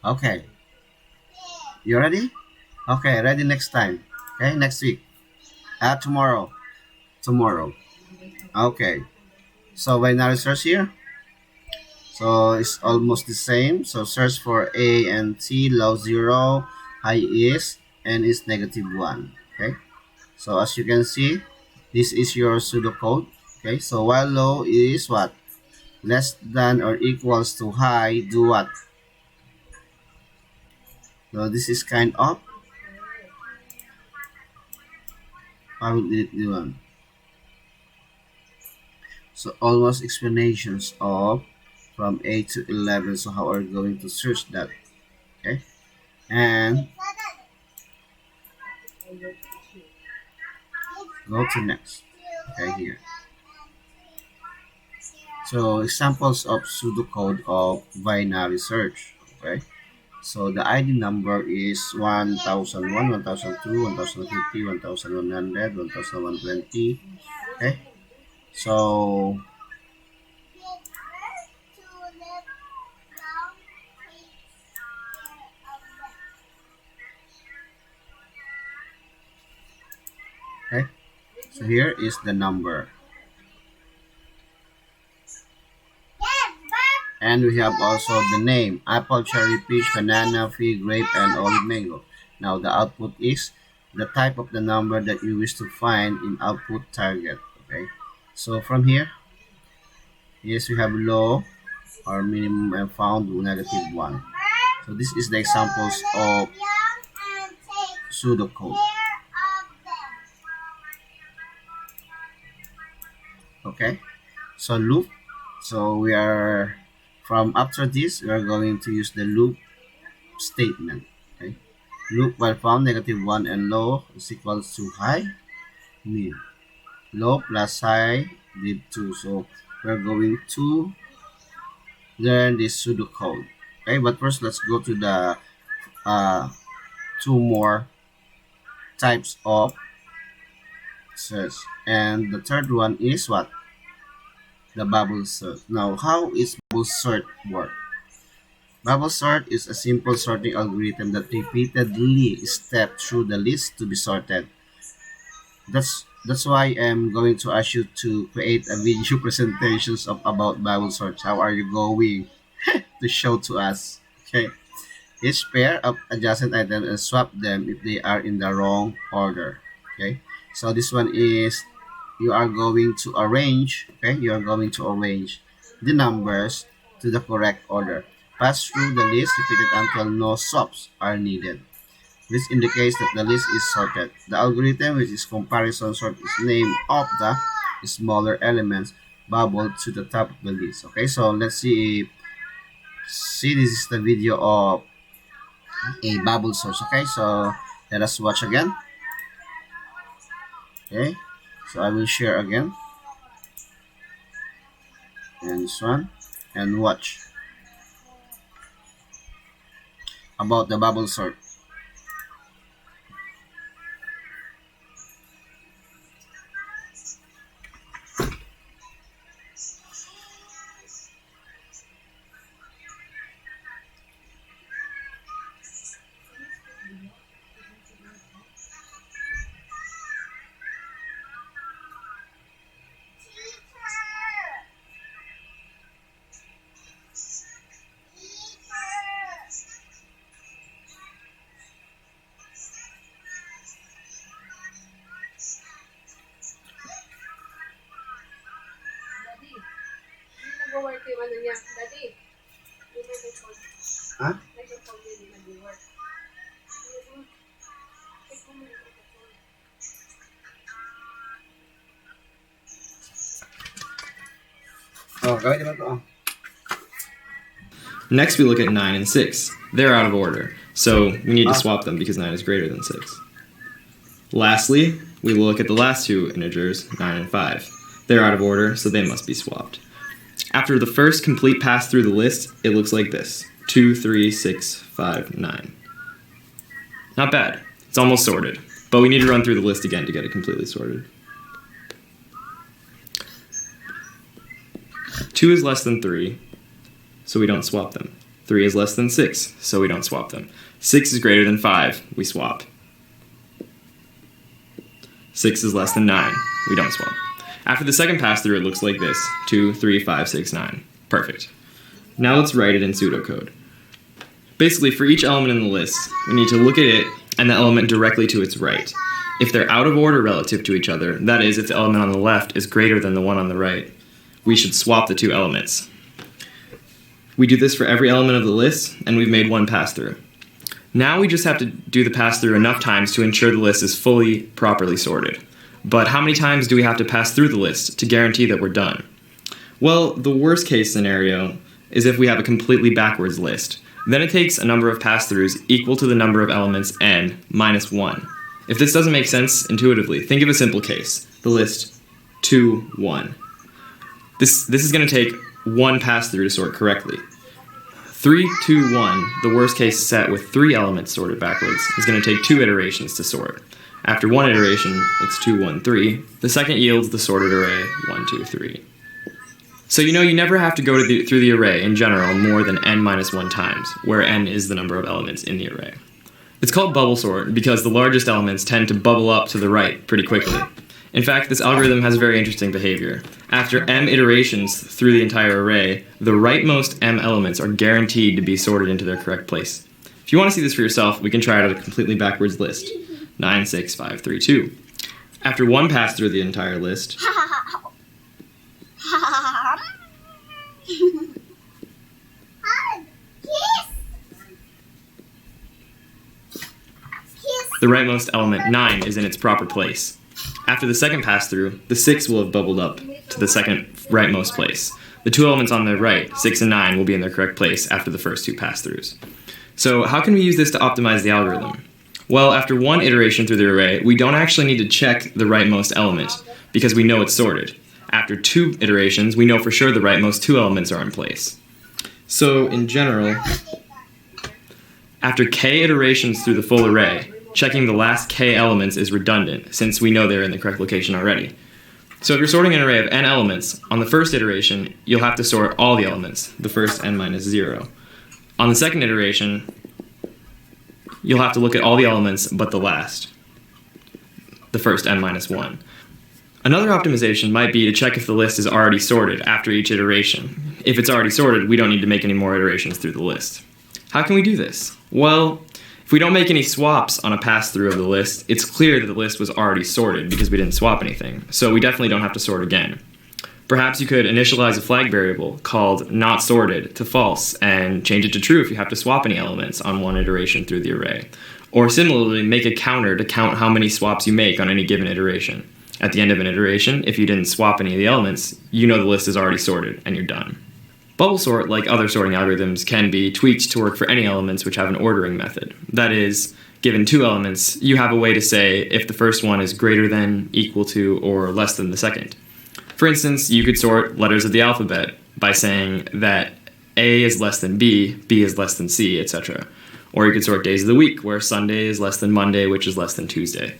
Okay. You ready? Okay, ready next time. Okay, next week. Tomorrow. Tomorrow. Okay. So binary search here. So it's almost the same. So search for A and T, low 0, high is, and is -1. Okay. So as you can see, this is your pseudocode. Okay. So while low is what? Less than or equals to high, do what? So this is kind of, I will delete the one. So almost explanations of from 8 to 11. So how are you going to search that? Okay. And go to next. Okay, here. So examples of pseudocode of binary search. Okay. So the ID number is 1001, 1002, 1050, 1100, 1120. Okay. So okay. So here is the number. And we have also the name: apple, cherry, peach, banana, fig, grape, and olive mango. Now the output is the type of the number that you wish to find in output target. Okay. So from here, yes, we have low or minimum and found -1. So this is the examples of pseudocode. Okay. So loop. So we are from after this we are going to use the loop statement. Okay. Loop while found -1 and low is equals to high, mid. Low plus high did 2. So we're going to learn this pseudocode. Okay, but first let's go to the uh, two more types of search. And the third one is what? The bubble sort. Now, how is bubble sort work? Bubble sort is a simple sorting algorithm that repeatedly step through the list to be sorted. That's why I'm going to ask you to create a video presentations of about bubble sorts. How are you going to show to us? Okay. Each pair of adjacent items and swap them if they are in the wrong order. Okay. So this one is you are going to arrange. Okay. You are going to arrange the numbers to the correct order. Pass through the list repeated until no swaps are needed. This indicates that the list is sorted. The algorithm, which is comparison sort, is named of the smaller elements bubbled to the top of the list. Okay, so let's see this is the video of a bubble source. Okay, so let us watch again. Okay, so I will share again, and this one, and watch about the bubble sort. Daddy, hindi nag-work yung ano niya. Daddy, yung microphone. Ha? Microphone niya hindi nag-work. Check mo yung microphone. Oh, gawin naman to. Oh. Next, we look at 9 and 6. They're out of order, so we need to swap them because 9 is greater than 6. Lastly, we will look at the last two integers, 9 and 5. They're out of order, so they must be swapped. After the first complete pass through the list, it looks like this: 2, 3, 6, 5, 9. Not bad. It's almost sorted, but we need to run through the list again to get it completely sorted. 2 is less than 3, so we don't swap them. 3 is less than 6, so we don't swap them. 6 is greater than 5, we swap. 6 is less than 9, we don't swap. After the second pass through, it looks like this: 2, 3, 5, 6, 9. Perfect. Now let's write it in pseudocode. Basically, for each element in the list, we need to look at it and the element directly to its right. If they're out of order relative to each other, that is, if the element on the left is greater than the one on the right, we should swap the two elements. We do this for every element of the list, and we've made one pass through. Now we just have to do the pass through enough times to ensure the list is fully, properly sorted. But how many times do we have to pass through the list to guarantee that we're done? Well, the worst case scenario is if we have a completely backwards list. Then it takes a number of pass-throughs equal to the number of elements n minus 1. If this doesn't make sense intuitively, think of a simple case: the list 2, 1. This is going to take one pass-through to sort correctly. 3, 2, 1, the worst case set with 3 elements sorted backwards, is going to take 2 iterations to sort. After 1 iteration, it's 2, 1, 3. The second yields the sorted array 1, 2, 3. So you never have to go through the array in general more than n minus 1 times, where n is the number of elements in the array. It's called bubble sort because the largest elements tend to bubble up to the right pretty quickly. In fact, this algorithm has very interesting behavior. After m iterations through the entire array, the rightmost m elements are guaranteed to be sorted into their correct place. If you want to see this for yourself, we can try it out a completely backwards list. 9, 6, 5, 3, 2. After 1 pass through the entire list, the rightmost element, 9, is in its proper place. After the second pass through, the 6 will have bubbled up to the second rightmost place. The 2 elements on the right, 6 and 9, will be in their correct place after the first 2 pass throughs. So how can we use this to optimize the algorithm? Well, after 1 iteration through the array, we don't actually need to check the rightmost element because we know it's sorted. After 2 iterations, we know for sure the rightmost 2 elements are in place. So in general, after k iterations through the full array, checking the last k elements is redundant since we know they're in the correct location already. So if you're sorting an array of n elements, on the first iteration, you'll have to sort all the elements, the first n minus 0. On the second iteration, you'll have to look at all the elements but the last, the first n minus 1. Another optimization might be to check if the list is already sorted after each iteration. If it's already sorted, we don't need to make any more iterations through the list. How can we do this? Well, if we don't make any swaps on a pass-through of the list, it's clear that the list was already sorted because we didn't swap anything, so we definitely don't have to sort again. Perhaps you could initialize a flag variable called notSorted to false and change it to true if you have to swap any elements on 1 iteration through the array. Or similarly, make a counter to count how many swaps you make on any given iteration. At the end of an iteration, if you didn't swap any of the elements, you know the list is already sorted and you're done. Bubble sort, like other sorting algorithms, can be tweaked to work for any elements which have an ordering method. That is, given 2 elements, you have a way to say if the first one is greater than, equal to, or less than the second. For instance, you could sort letters of the alphabet by saying that A is less than B, B is less than C, etc. Or you could sort days of the week, where Sunday is less than Monday, which is less than Tuesday.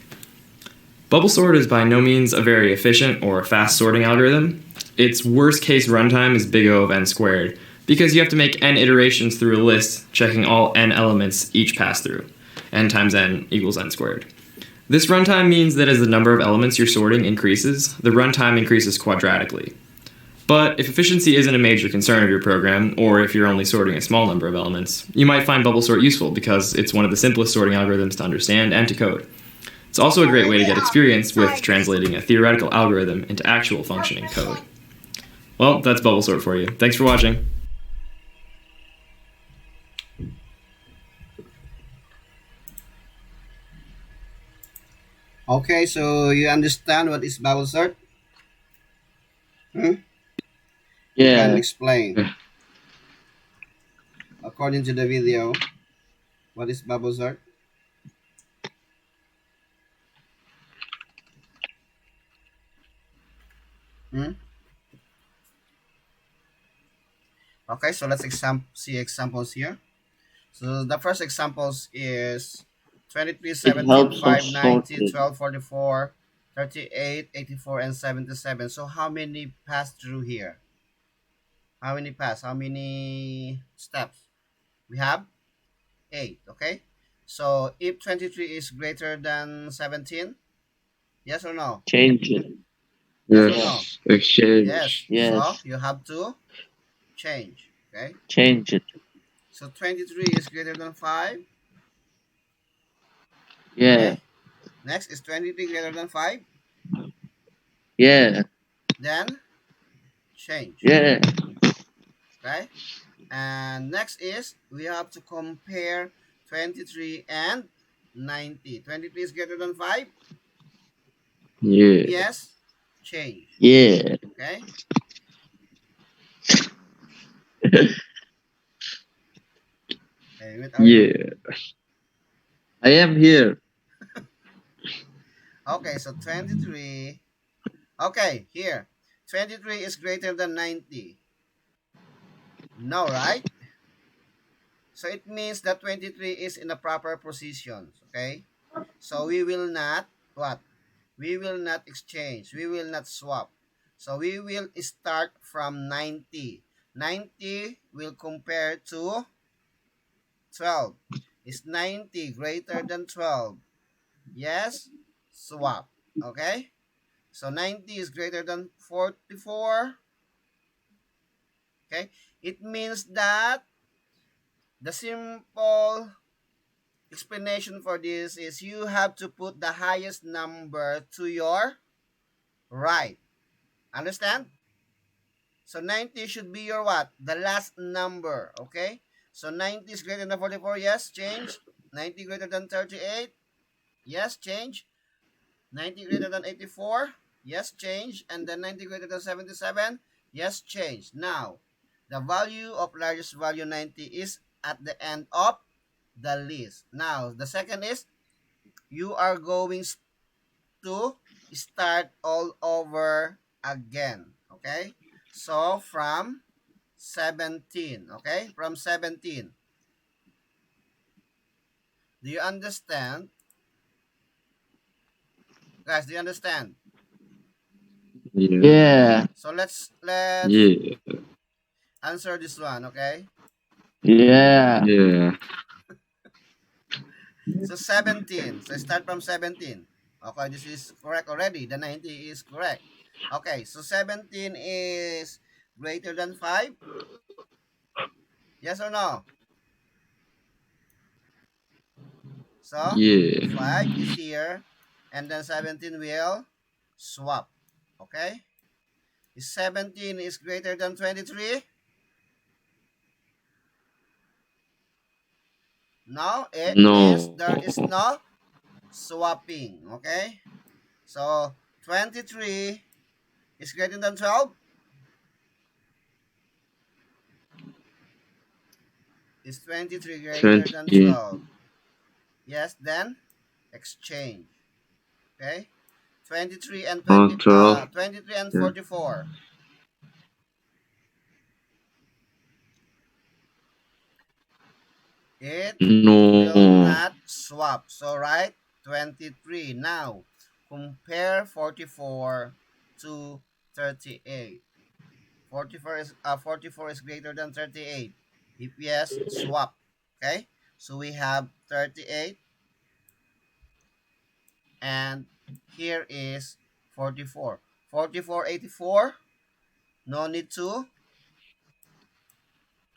Bubble sort is by no means a very efficient or fast sorting algorithm. Its worst case runtime is big O of n squared, because you have to make n iterations through a list, checking all n elements each pass through. N times n equals n squared. This runtime means that as the number of elements you're sorting increases, the runtime increases quadratically. But if efficiency isn't a major concern of your program, or if you're only sorting a small number of elements, you might find bubble sort useful because it's one of the simplest sorting algorithms to understand and to code. It's also a great way to get experience with translating a theoretical algorithm into actual functioning code. Well, that's bubble sort for you. Thanks for watching. Okay, so you understand what is bubble sort? Can Yeah. explain according to the video what is bubble sort? Okay, so let's see examples here. So the first examples is 23, It 17, helps 5, us 90, sort it. 12, 44, 38, 84, and 77. So how many pass through here? How many pass? How many steps? We have 8, okay? So if 23 is greater than 17, yes or no? Change it. Yes or no? Yes, exchange. Yes. Yes. So you have to change, okay? Change it. So 23 is greater than 5. Yeah. Next is 23 greater than 5. Yeah. Then change, Yeah. okay? And next is we have to compare 23 and 90. 23 is greater than 5. Yeah. Yes, change, Yeah. okay? Wait, Yeah. I am here. okay, so 23. Okay, here. 23 is greater than 90. No, right? So it means that 23 is in the proper position. Okay? So we will not, what? We will not exchange. We will not swap. So we will start from 90. 90 will compare to 12. Is 90 greater than 12? Yes? Swap. Okay? So 90 is greater than 44. Okay? It means that the simple explanation for this is you have to put the highest number to your right. Understand? So 90 should be your what? The last number. Okay? So 90 is greater than 44. Yes, change. 90 greater than 38. Yes, change. 90 greater than 84. Yes, change. And then 90 greater than 77. Yes, change. Now, the value of largest value 90 is at the end of the list. Now, the second is you are going to start all over again. Okay? So, from 17. Okay? From 17. Do you understand? Guys, do you understand? Yeah. Yeah. So, let's Yeah. answer this one. Okay? Yeah. Yeah. So 17. So start from 17. Okay, this is correct already. The 90 is correct. Okay, so 17 is greater than 5? Yes or no? So Yeah. 5 is here and then 17 will swap. Okay? Is 17 is greater than 23? No, it means No. there is no swapping. Okay? So 23 is greater than 12? Is 23 greater than 20. 12? Yes, then exchange. Okay? 23 and 12. 23 and Yeah. 44. It will No. not swap. So right, 23. Now compare 44 to 38. 44 is greater than 38. If yes, swap. Okay? So we have 38 and here is 44. 44, 84. No need to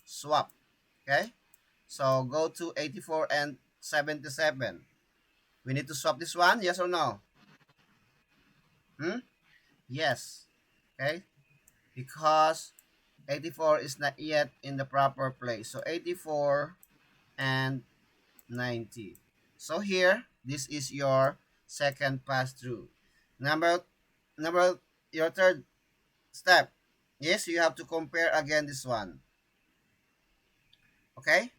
swap. Okay? So go to 84 and 77. We need to swap this one, yes or no? Hmm? Yes. Okay? Because 84 is not yet in the proper place. So 84 and 90. So here, this is your second pass through. Number number your third step. Yes, you have to compare again this one. Okay?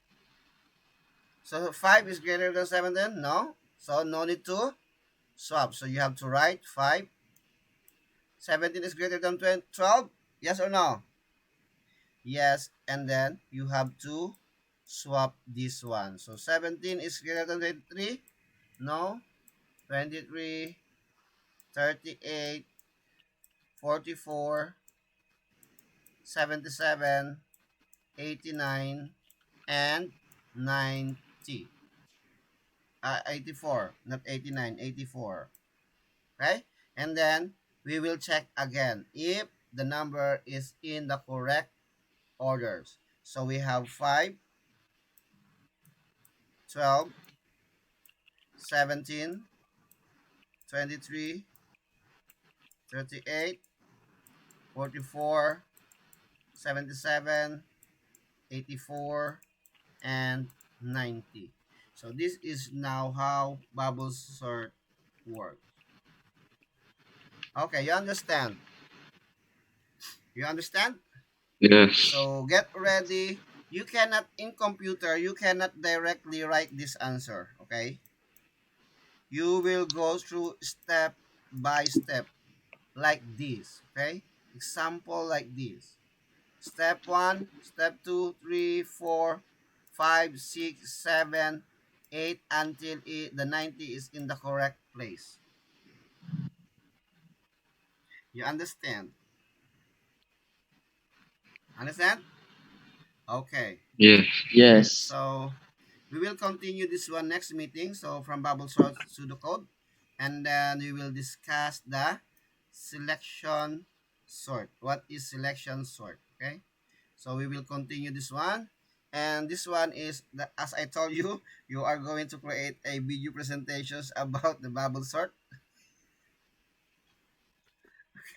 So 5 is greater than 7 then? No. So no need to swap. So you have to write 5. 17 is greater than 12? Yes or no? Yes. And then you have to swap this one. So 17 is greater than 23? No. 23, 38, 44, 77, 89, and 90. 84, not 89, 84. Okay? And then we will check again if the number is in the correct orders. So we have 5, 12, 17, 23, 38, 44, 77, 84, and 90. So this is now how bubble sort works. Okay, you understand? You understand? Yes. So get ready. You cannot in computer, you cannot directly write this answer, okay? You will go through step by step like this, okay? Example like this. Step 1, step 2, 3, 4, 5, 6, 7, 8 until the 90 is in the correct place. You understand? Understand? Okay. Yeah. Yes. So we will continue this one next meeting. So from bubble pseudocode, and then we will discuss the selection sort. What is selection sort? Okay. So we will continue this one. And this one is, as I told you, you are going to create a video presentations about the bubble sort.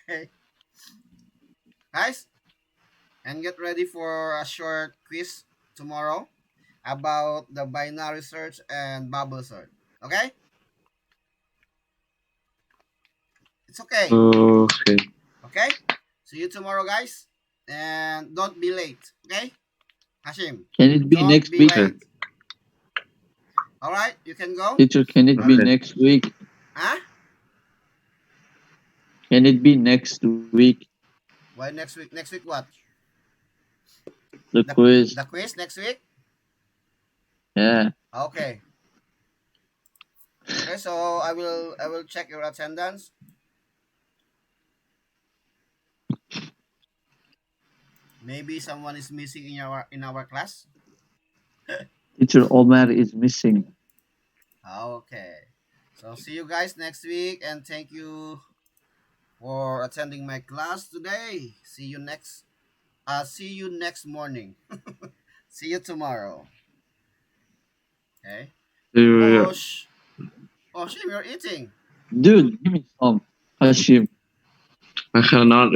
Okay, guys, and get ready for a short quiz tomorrow about the binary search and bubble sort. Okay, it's okay. Okay. Okay, see you tomorrow, guys, and don't be late. Okay, Hashim, Can it be don't next be week? late. All right, you can go. Teacher, can it be Okay. next week? Huh? Can it be next week? Why next week? Next week what? The quiz. The quiz next week? Yeah. Okay. Okay, so I will check your attendance. Maybe someone is missing in our class. Teacher Omar is missing. Okay. So see you guys next week, and thank you for attending my class today. See you next morning. See you tomorrow. Okay. Yeah. Oh, Shim, you're eating. Dude, give me some. Hashim. I cannot